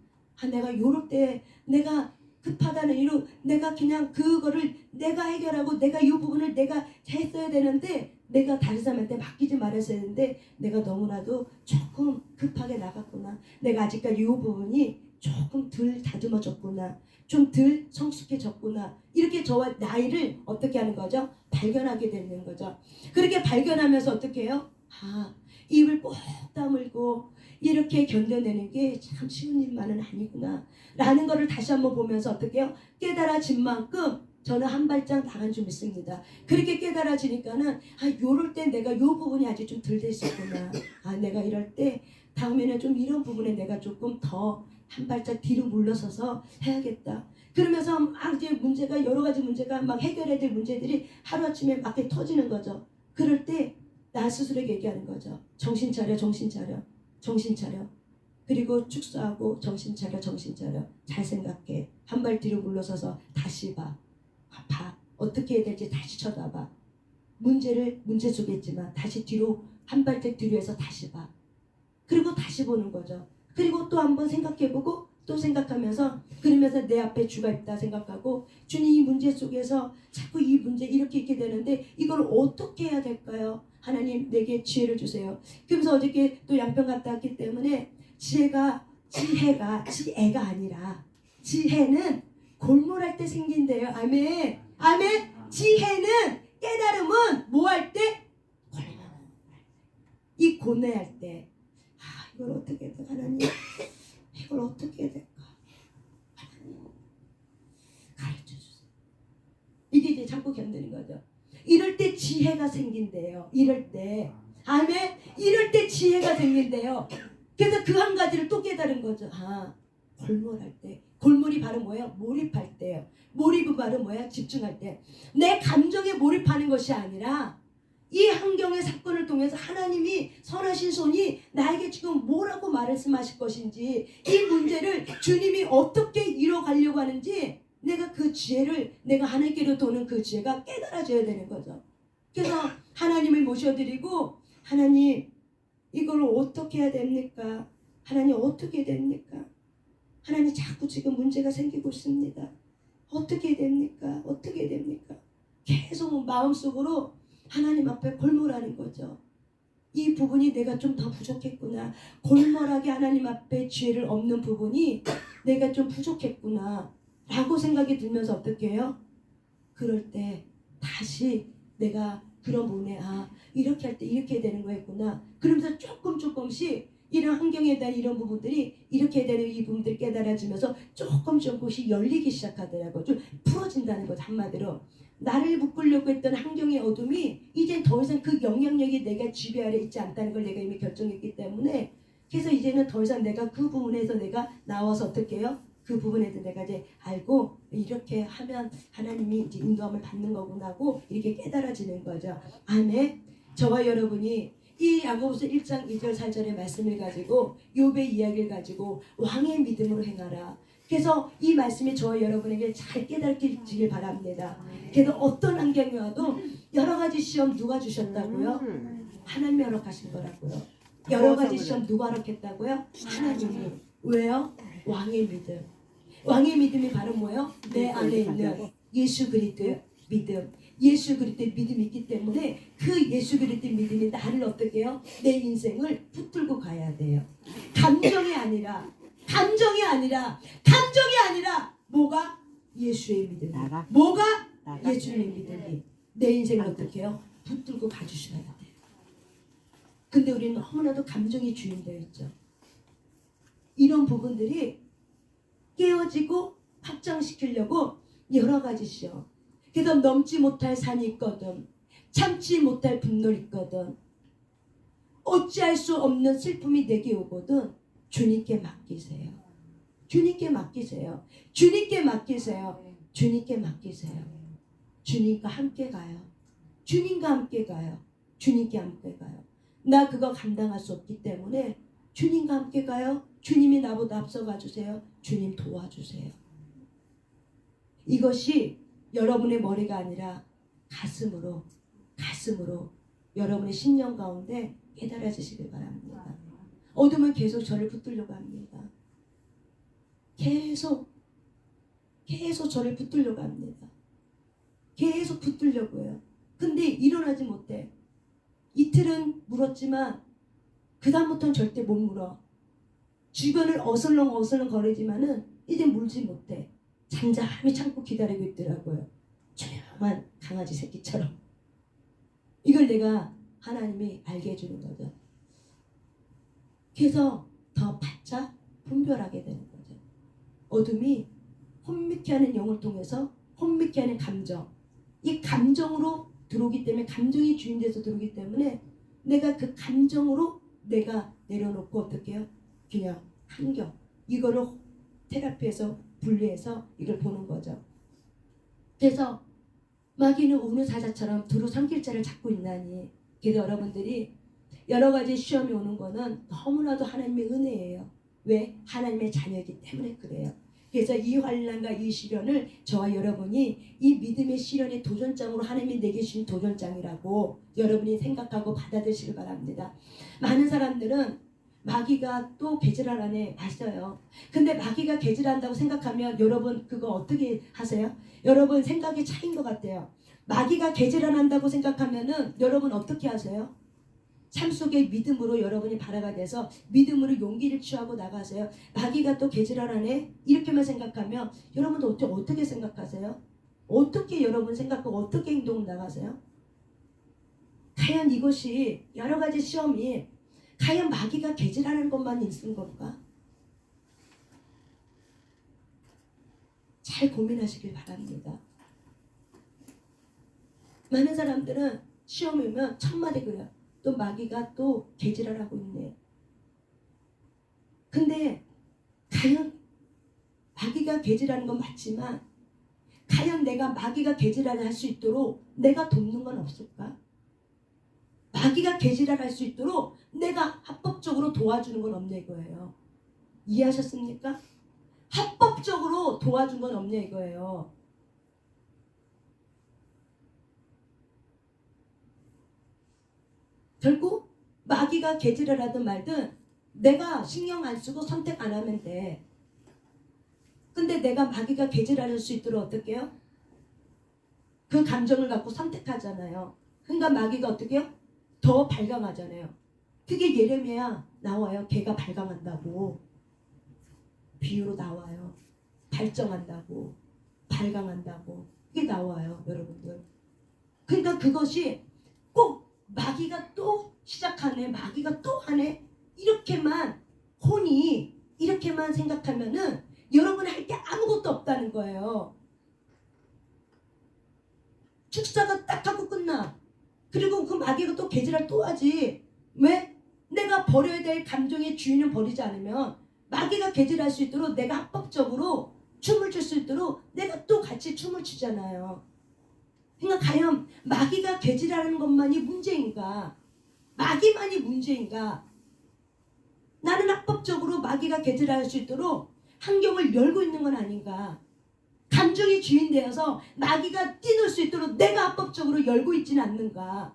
내가 요럴 때 내가 급하다는 이유로 내가 그냥 그거를 내가 해결하고 내가 이 부분을 내가 했어야 되는데, 내가 다른 사람한테 맡기지 말았어야 되는데 내가 너무나도 조금 급하게 나갔구나. 내가 아직까지 이 부분이 조금 덜 다듬어졌구나. 좀 덜 성숙해졌구나. 이렇게 저와 나이를 어떻게 하는 거죠? 발견하게 되는 거죠. 그렇게 발견하면서 어떻게 해요? 입을 꼭 다물고 이렇게 견뎌내는 게 참 쉬운 일만은 아니구나 라는 거를 다시 한번 보면서 어떻게 해요? 깨달아진 만큼 저는 한 발짝 나간 줄 믿습니다. 그렇게 깨달아지니까는 요럴 때 내가 요 부분이 아직 좀 덜 돼 있었구나. 내가 이럴 때 다음에는 좀 이런 부분에 내가 조금 더 한 발짝 뒤로 물러서서 해야겠다. 그러면서 막 이제 문제가 여러 가지 문제가 막 해결해야 될 문제들이 하루아침에 막 터지는 거죠. 그럴 때 나 스스로에게 얘기하는 거죠. 정신 차려, 정신 차려. 정신 차려. 그리고 축소하고 정신 차려, 정신 차려. 잘 생각해. 한 발 뒤로 물러서서 다시 봐. 봐. 어떻게 해야 될지 다시 쳐다봐. 문제를 문제 속에 있지만 다시 뒤로 한 발짝 뒤로 해서 다시 봐. 그리고 다시 보는 거죠. 그리고 또 한번 생각해보고 또 생각하면서 그러면서 내 앞에 주가 있다 생각하고 주님 이 문제 속에서 자꾸 이 문제 이렇게 있게 되는데 이걸 어떻게 해야 될까요? 하나님 내게 지혜를 주세요. 그러면서 어저께 또 양평 갔다 왔기 때문에 지혜가 아니라 지혜는 골몰할 때 생긴대요. 아멘. 아멘. 지혜는 깨달음은 뭐 할 때? 이 고뇌할 때. 아 이걸 어떻게 돼 하나님? 이걸 어떻게 해야 될까? 하나님 가르쳐 주세요. 이게 이제 자꾸 견디는 거죠. 이럴 때 지혜가 생긴대요. 이럴 때. 아멘. 이럴 때 지혜가 생긴대요. 그래서 그 한 가지를 또 깨달은 거죠. 아 골몰할 때. 골몰이 바로 뭐예요? 몰입할 때요. 몰입은 바로 뭐예요? 집중할 때. 내 감정에 몰입하는 것이 아니라 이 환경의 사건을 통해서 하나님이 선하신 손이 나에게 지금 뭐라고 말씀하실 것인지 이 문제를 주님이 어떻게 이뤄가려고 하는지 내가 그 지혜를 내가 하나님께로 도는 그 지혜가 깨달아져야 되는 거죠. 그래서 하나님을 모셔드리고 하나님 이걸 어떻게 해야 됩니까? 하나님 어떻게 해야 됩니까? 하나님 자꾸 지금 문제가 생기고 있습니다. 어떻게 해야 됩니까? 어떻게 해야 됩니까? 계속 마음속으로 하나님 앞에 골몰하는 거죠. 이 부분이 내가 좀 더 부족했구나. 골몰하게 하나님 앞에 지혜를 없는 부분이 내가 좀 부족했구나 라고 생각이 들면서 어떻게 해요? 그럴 때 다시 내가 그런 부분에 아 이렇게 할 때 이렇게 해야 되는 거였구나. 그러면서 조금씩 이런 환경에 대한 이런 부분들이 이렇게 해야 되는 이 부분들이 깨달아지면서 조금씩 열리기 시작하더라고요. 좀 풀어진다는 거죠. 한마디로. 나를 묶으려고 했던 환경의 어둠이 이젠 더 이상 그 영향력이 내가 지배 아래 있지 않다는 걸 내가 이미 결정했기 때문에 그래서 이제는 더 이상 내가 그 부분에서 내가 나와서 어떻게 해요? 그 부분에 대해서 내가 이제 알고 이렇게 하면 하나님이 이제 인도함을 받는 거구나 하고 이렇게 깨달아지는 거죠. 아멘. 저와 여러분이 이 야고보서 1장 2절 4절의 말씀을 가지고 욥의 이야기를 가지고 왕의 믿음으로 행하라. 그래서 이 말씀이 저와 여러분에게 잘 깨닫기를 바랍니다. 그래서 어떤 환경이 와도 여러 가지 시험 누가 주셨다고요? 하나님이 허락하신 거라고요. 여러 가지 시험 누가 허락했다고요? 하나님이. 왜요? 왕의 믿음. 왕의 믿음이 바로 뭐예요? 내 안에 있는 예수 그리스도의 믿음. 예수 그리스도의 믿음이 있기 때문에 그 예수 그리스도의 믿음이 나를 어떻게 해요? 내 인생을 붙들고 가야 돼요. 감정이 아니라 뭐가? 예수의 믿음이. 뭐가? 예수의 믿음이. 내 인생을 어떻게 해요? 붙들고 가주셔야 돼요. 근데 우리는 너무나도 감정이 주인되어 있죠. 이런 부분들이 깨어지고 확장시키려고 여러 가지 시험. 그래서 넘지 못할 산이 있거든. 참지 못할 분노가 있거든. 어찌할 수 없는 슬픔이 내게 오거든. 주님께 맡기세요. 주님께 맡기세요. 주님께 맡기세요. 주님께 맡기세요. 주님과 함께 가요. 주님과 함께 가요. 주님께 함께 가요. 나 그거 감당할 수 없기 때문에 주님과 함께 가요. 주님이 나보다 앞서가 주세요. 주님 도와주세요. 이것이 여러분의 머리가 아니라 가슴으로 여러분의 심령 가운데 깨달아지시길 바랍니다. 어둠은 계속 저를 붙들려고 합니다. 계속 저를 붙들려고 합니다. 계속 붙들려고 해요. 근데 일어나지 못해. 이틀은 물었지만 그 다음부터는 절대 못 물어. 주변을 어슬렁 거리지만은 이제 물지 못해. 잠잠히 참고 기다리고 있더라고요. 조용한 강아지 새끼처럼. 이걸 내가 하나님이 알게 해주는 거죠. 그래서 더 바짝 분별하게 되는 거죠. 어둠이 혼미케 하는 영을 통해서 혼미케 하는 감정, 이 감정으로 들어오기 때문에, 감정이 주인돼서 들어오기 때문에 내가 그 감정으로 내가 내려놓고 어떻게 해요? 그냥 환경, 이거를 테라피에서 분리해서 이걸 보는 거죠. 그래서 마귀는 우는 사자처럼 두루 삼킬 자를 찾고 있나니. 그래서 여러분들이 여러 가지 시험이 오는 거는 너무나도 하나님의 은혜예요. 왜? 하나님의 자녀이기 때문에 그래요. 그래서 이 환난과 이 시련을 저와 여러분이 이 믿음의 시련의 도전장으로 하나님이 내게 주신 도전장이라고 여러분이 생각하고 받아들이시길 바랍니다. 많은 사람들은 마귀가 또 개질하라네 맞아요. 근데 마귀가 개질한다고 생각하면 여러분 그거 어떻게 하세요? 여러분 생각이 차이인 것 같아요. 마귀가 개질한다고 생각하면은 여러분 어떻게 하세요? 삶 속에 믿음으로 여러분이 발화가 돼서 믿음으로 용기를 취하고 나가세요. 마귀가 또 개질하라네 이렇게만 생각하면 여러분도 어떻게 생각하세요? 어떻게 여러분 생각하고 어떻게 행동 나가세요? 과연 이것이 여러 가지 시험이 과연 마귀가 개질하는 것만 있는 건가? 잘 고민하시길 바랍니다. 많은 사람들은 시험이면 첫마디 그래요. 또 마귀가 또 개질을 하고 있네. 근데 과연 마귀가 개질하는 건 맞지만 과연 내가 마귀가 개질을 할 수 있도록 내가 돕는 건 없을까? 마귀가 개질을 할 수 있도록 내가 합법적으로 도와주는 건 없냐 이거예요. 이해하셨습니까? 합법적으로 도와준 건 없냐 이거예요. 결국 마귀가 개질을 하든 말든 내가 신경 안 쓰고 선택 안 하면 돼. 근데 내가 마귀가 개질할 수 있도록 어떻게 해요? 그 감정을 갖고 선택하잖아요. 그러니까 마귀가 어떻게 해요? 더 발광하잖아요. 그게 예레미야 나와요. 걔가 발광한다고. 비유로 나와요. 발정한다고. 발광한다고. 그게 나와요. 여러분들. 그러니까 그것이 꼭 마귀가 또 시작하네. 마귀가 또 하네. 이렇게만 혼이 이렇게만 생각하면은 여러분 할 게 아무것도 없다는 거예요. 축사가 딱 하고 끝나. 그리고 그 마귀가 또 개질을 또 하지. 왜? 내가 버려야 될 감정의 주인을 버리지 않으면 마귀가 개질할 수 있도록 내가 합법적으로 춤을 출 수 있도록 내가 또 같이 춤을 추잖아요. 그러니까 과연 마귀가 개질하는 것만이 문제인가? 마귀만이 문제인가? 나는 합법적으로 마귀가 개질할 수 있도록 환경을 열고 있는 건 아닌가? 감정이 주인 되어서 마귀가 뛰놀 수 있도록 내가 합법적으로 열고 있지는 않는가?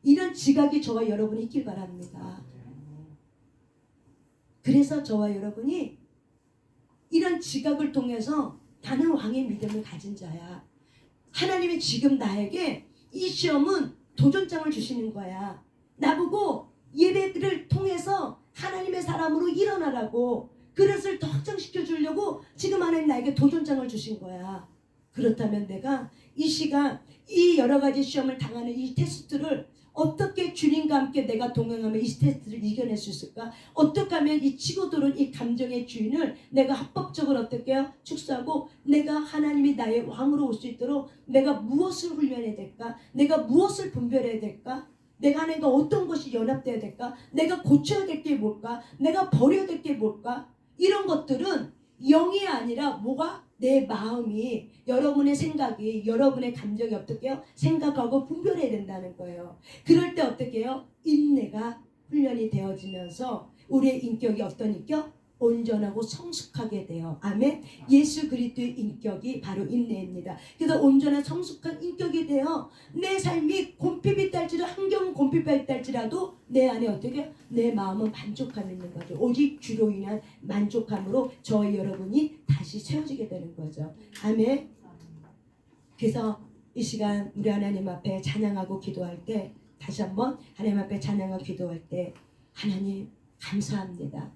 이런 지각이 저와 여러분이 있길 바랍니다. 그래서 저와 여러분이 이런 지각을 통해서 나는 왕의 믿음을 가진 자야. 하나님이 지금 나에게 이 시험은 도전장을 주시는 거야. 나보고 예배를 통해서 하나님의 사람으로 일어나라고 그릇을 더 확장시켜 주려고 지금 하나님 나에게 도전장을 주신 거야. 그렇다면 내가 이 시간 이 여러 가지 시험을 당하는 이 테스트를 어떻게 주님과 함께 내가 동행하며 이 테스트를 이겨낼 수 있을까? 어떻게 하면 이 치고 들어온 이 감정의 주인을 내가 합법적으로 어떻게 해요? 축소하고 내가 하나님이 나의 왕으로 올 수 있도록 내가 무엇을 훈련해야 될까? 내가 무엇을 분별해야 될까? 내가 하나님과 어떤 것이 연합되어야 될까? 내가 고쳐야 될 게 뭘까? 내가 버려야 될 게 뭘까? 이런 것들은 영이 아니라 뭐가? 내 마음이 여러분의 생각이 여러분의 감정이 어떻게 해요? 생각하고 분별해야 된다는 거예요. 그럴 때 어떻게 해요? 인내가 훈련이 되어지면서 우리의 인격이 어떤 인격? 온전하고 성숙하게 돼요. 아멘. 예수 그리스도의 인격이 바로 인내입니다. 그래서 온전한 성숙한 인격이 되어 내 삶이 곰핍이 딸지라도 환경은 곰핍이 딸지라도 내 안에 어떻게 내 마음은 만족함이 있는 거죠. 오직 주로 인한 만족함으로 저희 여러분이 다시 세워지게 되는 거죠. 아멘. 그래서 이 시간 우리 하나님 앞에 찬양하고 기도할 때 다시 한번 하나님 앞에 찬양하고 기도할 때 하나님 감사합니다.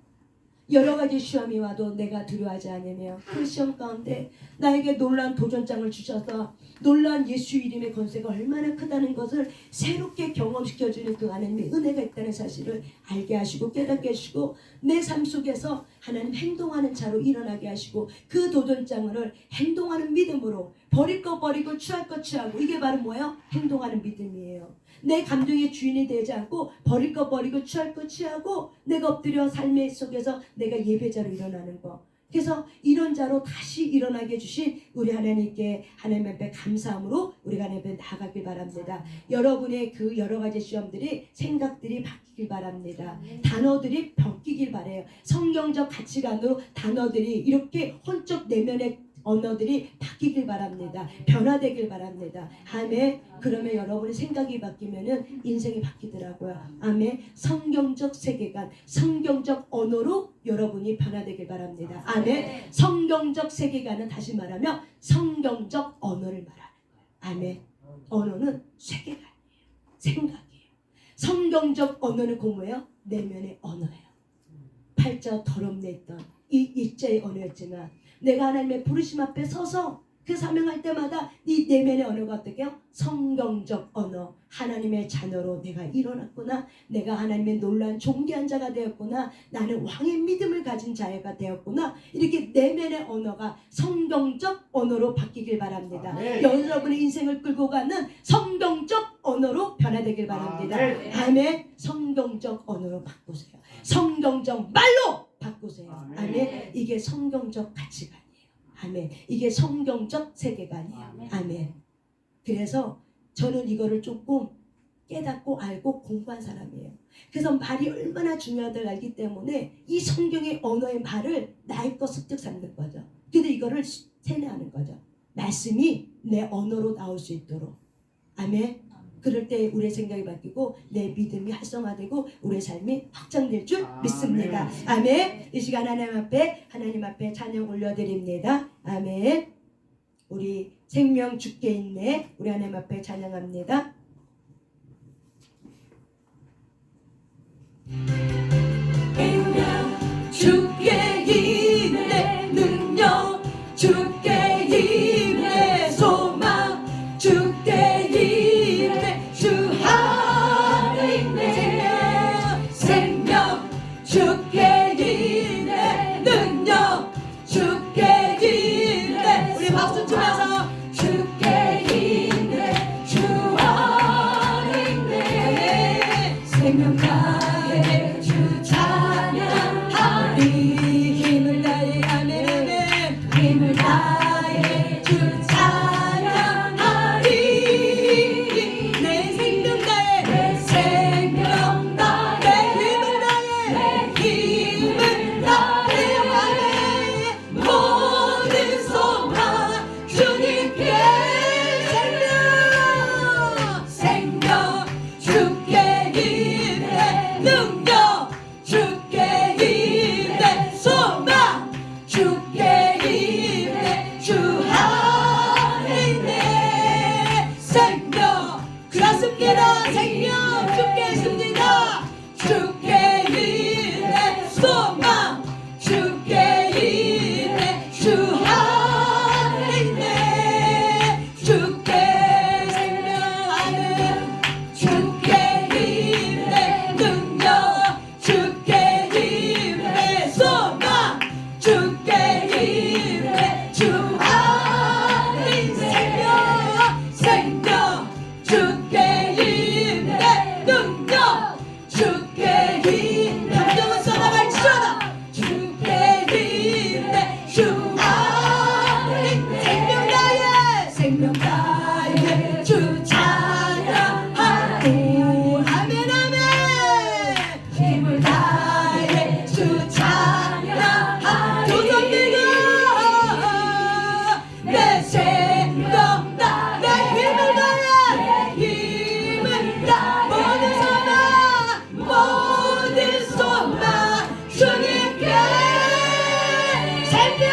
여러 가지 시험이 와도 내가 두려워하지 않으며 그 시험 가운데 나에게 놀라운 도전장을 주셔서 놀라운 예수 이름의 권세가 얼마나 크다는 것을 새롭게 경험시켜주는 그 하나님의 은혜가 있다는 사실을 알게 하시고 깨닫게 하시고 내 삶 속에서 하나님 행동하는 자로 일어나게 하시고 그 도전장을 행동하는 믿음으로 버릴 거 버리고 취할 거 취하고 이게 바로 뭐예요? 행동하는 믿음이에요. 내 감정의 주인이 되지 않고 버릴 거 버리고 취할 거 취하고 내가 엎드려 삶의 속에서 내가 예배자로 일어나는 거. 그래서 이런 자로 다시 일어나게 해주신 우리 하나님께 하나님 앞에 감사함으로 우리가 하나님 앞에 나아가길 바랍니다. 여러분의 그 여러 가지 시험들이 생각들이 바뀌길 바랍니다. 단어들이 바뀌길 바래요. 성경적 가치관으로 단어들이 이렇게 혼적 내면의 언어들이 바뀌길 바랍니다. 변화되길 바랍니다. 아멘. 그러면 여러분의 생각이 바뀌면은 인생이 바뀌더라고요. 아멘. 성경적 세계관, 성경적 언어로 여러분이 변화되길 바랍니다. 아멘. 성경적 세계관은 다시 말하면 성경적 언어를 말하는 거예요. 아멘. 언어는 세계관이에요. 생각이에요. 성경적 언어는 공부해요. 내면의 언어예요. 팔자 더럽네 했던 이 일자의 언어였지만 내가 하나님의 부르심 앞에 서서 그 사명할 때마다 이 내면의 언어가 어떻게 해요? 성경적 언어. 하나님의 자녀로 내가 일어났구나. 내가 하나님의 놀라운 존귀한 자가 되었구나. 나는 왕의 믿음을 가진 자가 되었구나. 이렇게 내면의 언어가 성경적 언어로 바뀌길 바랍니다. 여러분의 인생을 끌고 가는 성경적 언어로 변화되길 바랍니다. 아멘. 성경적 언어로 바꾸세요. 성경적 말로 바꾸세요. 아멘. 이게 성경적 가치관이에요. 아멘. 이게 성경적 세계관이에요. 아멘. 그래서 저는 이거를 조금 깨닫고 알고 공부한 사람이에요. 그래서 말이 얼마나 중요하다를 알기 때문에 이 성경의 언어의 말을 나의 것 습득 삼는 거죠. 근데 이거를 세뇌하는 거죠. 말씀이 내 언어로 나올 수 있도록. 아멘. 그럴 때 우리의 생각이 바뀌고 내 믿음이 활성화되고 우리의 삶이 확장될 줄 믿습니다. 아멘. 이 시간 하나님 앞에 찬양 올려드립니다. 아멘. 우리 생명 주께 있네. 우리 하나님 앞에 찬양합니다. 생명 주께 있네. 능력 주께 있네. 소망 주께 주께 있네. 능력 주께 있네. 우리 박수 치면서 주께 있네. 주 안에 있네. 생명 다해 주 찬양하리. 힘을 다해 아멘 아멘. 힘을 다해 주 찬양하리. 내 생명 다해 내 생명 다해 힘을 다해 힘을 다해 모든 소망 주님께 생명 주께 있네. 능력 주께 있네. 소망 주께 있네. 주 안에 있네. 생명 그렇습니다. 생명 주께 있습니다. 주께 있네. 소망 주께 있네. 주 안에 있네. 주께 생명 안에 주께 있네. 능력 주께 있네. 소망 주께 있네. 주 안에 있네. 생명 주께 있네. 능력 주께 있네. 감정을 쏟아발치다. 주께 있네. 주 안에 있네. 생명 다해 생명 다해 주 찬양하리. 아멘 아멘. 힘을 다해 주 찬양하리. 조선민아 내 생명 다해 내 힘을 다해 내 힘을 다해 모든 소망 주님께 생명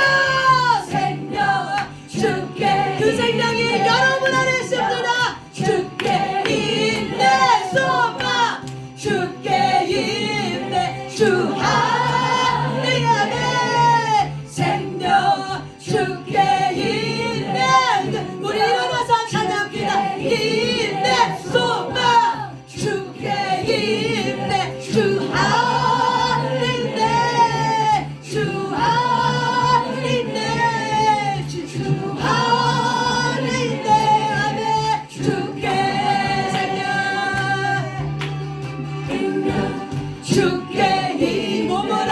주께 그 생명이 여러분 안에 있습니다. 주께 있네. 소망 주께 있네. 주 안에 있네. 생명 주께 있네. 우리 일어나서 찬양합니다. 있네. 소망 주께 있네. 주 안에 있네. 주 안에 있네. 주 안에 있네. 아멘. 주께 생명 주께 이 몸을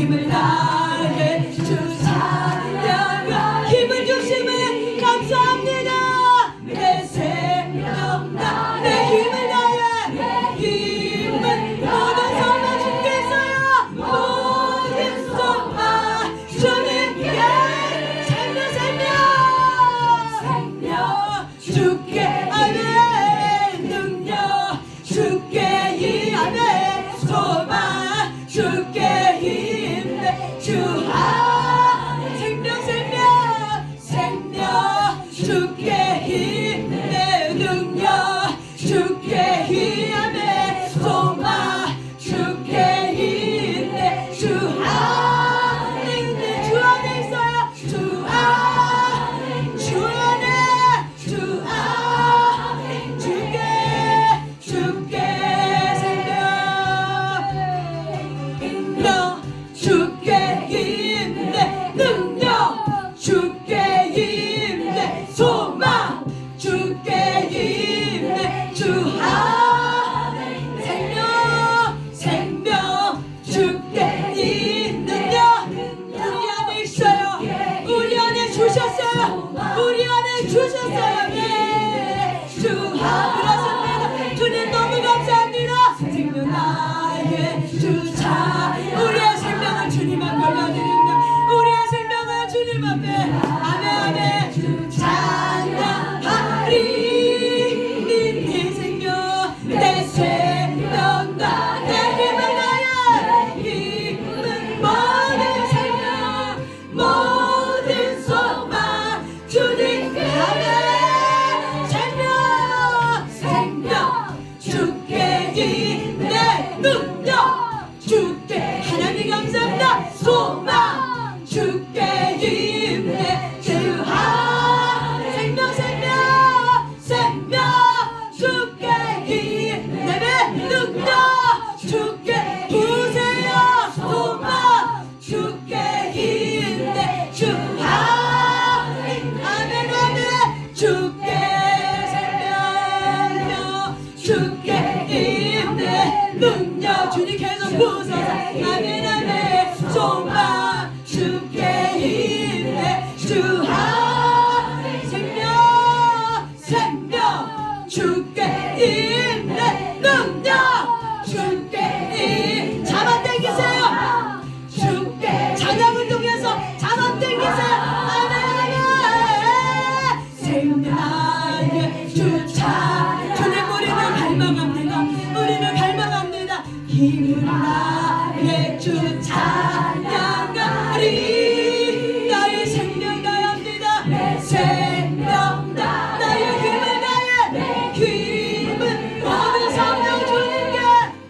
힘을 다해 주 찬양하 힘을 주심에 감사합니다. 내 생명 내 힘을 다해 힘은 모든 소망 주께 있어요. 모든 소망 주님께 생명 주께 아멘 능력 주께 이 아멘 소망 주께 힘내 주 생명 주께 힘내 능력 주께 힘내 소망 주께 힘내 주 안에 주 안에 있어요. 주 안에 주께 생명 주께 힘내 능력 주께 힘내 소망 주께 힘내 주 생명 주께 이 능력 우리 안에 있어요. 우리 안에 주셨어요. 우리 안에 주셨어요. 네. 주 그렇습니다. 주님 너무 감사합니다. 생명 나의 주차 우리의 생명을 주님 앞에 올려드립니다. 우리의 생명을 주님 앞에 아멘 아멘 찬양하리 네 생명 내 생명 내 힘을 다해 힘은 모든 생명 모든 소망 주님께 아멘 생명 주께 힘내 능력 주께 하나님 감사합니다. 소망 주께 힘내 주 생명 주께 힘내 능력 주께 부세요. 소망 주께 힘내 주 아멘 아멘 주께 생명 주께 힘내 능력 주님 계속 부세요. 아멘 아멘 소망 주께 힘내 주 생명 주께 힘내 능력 주께 힘 잡아당기세요. 주께 찬양을 통해서 잡아당기세요. 아멘 생명의 주차 주님 우리는 갈망합니다. 우리는 갈망합니다. 힘을 나의 주 찬양하리 나의 생명 다합니다. 내 생명 나의 힘을 다해 힘은 모든 성령 주님께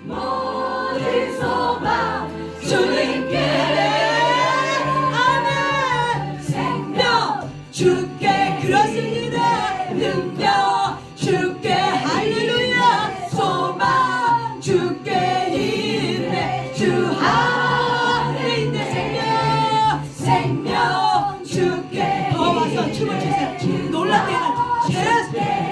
모든 소망 주님께 아멘 생명 주께 그렇습니다. 능력 주께 할렐루야 소망 주께 힘내 주 안에 있는 생명 주께 더 와서 춤을 추세요. 놀랍게는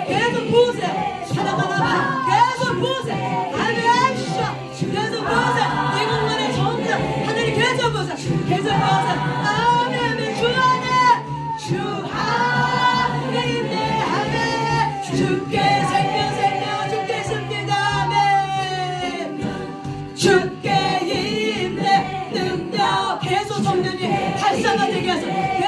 계속 부으세요. 하나하나 계속 부으세요. 할렐루야 계속 부으세요. 이 공간의 전자 하늘이 계속 부으세요. 계속 부으세요. 아멘 주 안에 있네 아멘 주께 생명 주께 있습니다. 아멘 주께 힘내 능력 계속 성령이 활성화되게 하소서.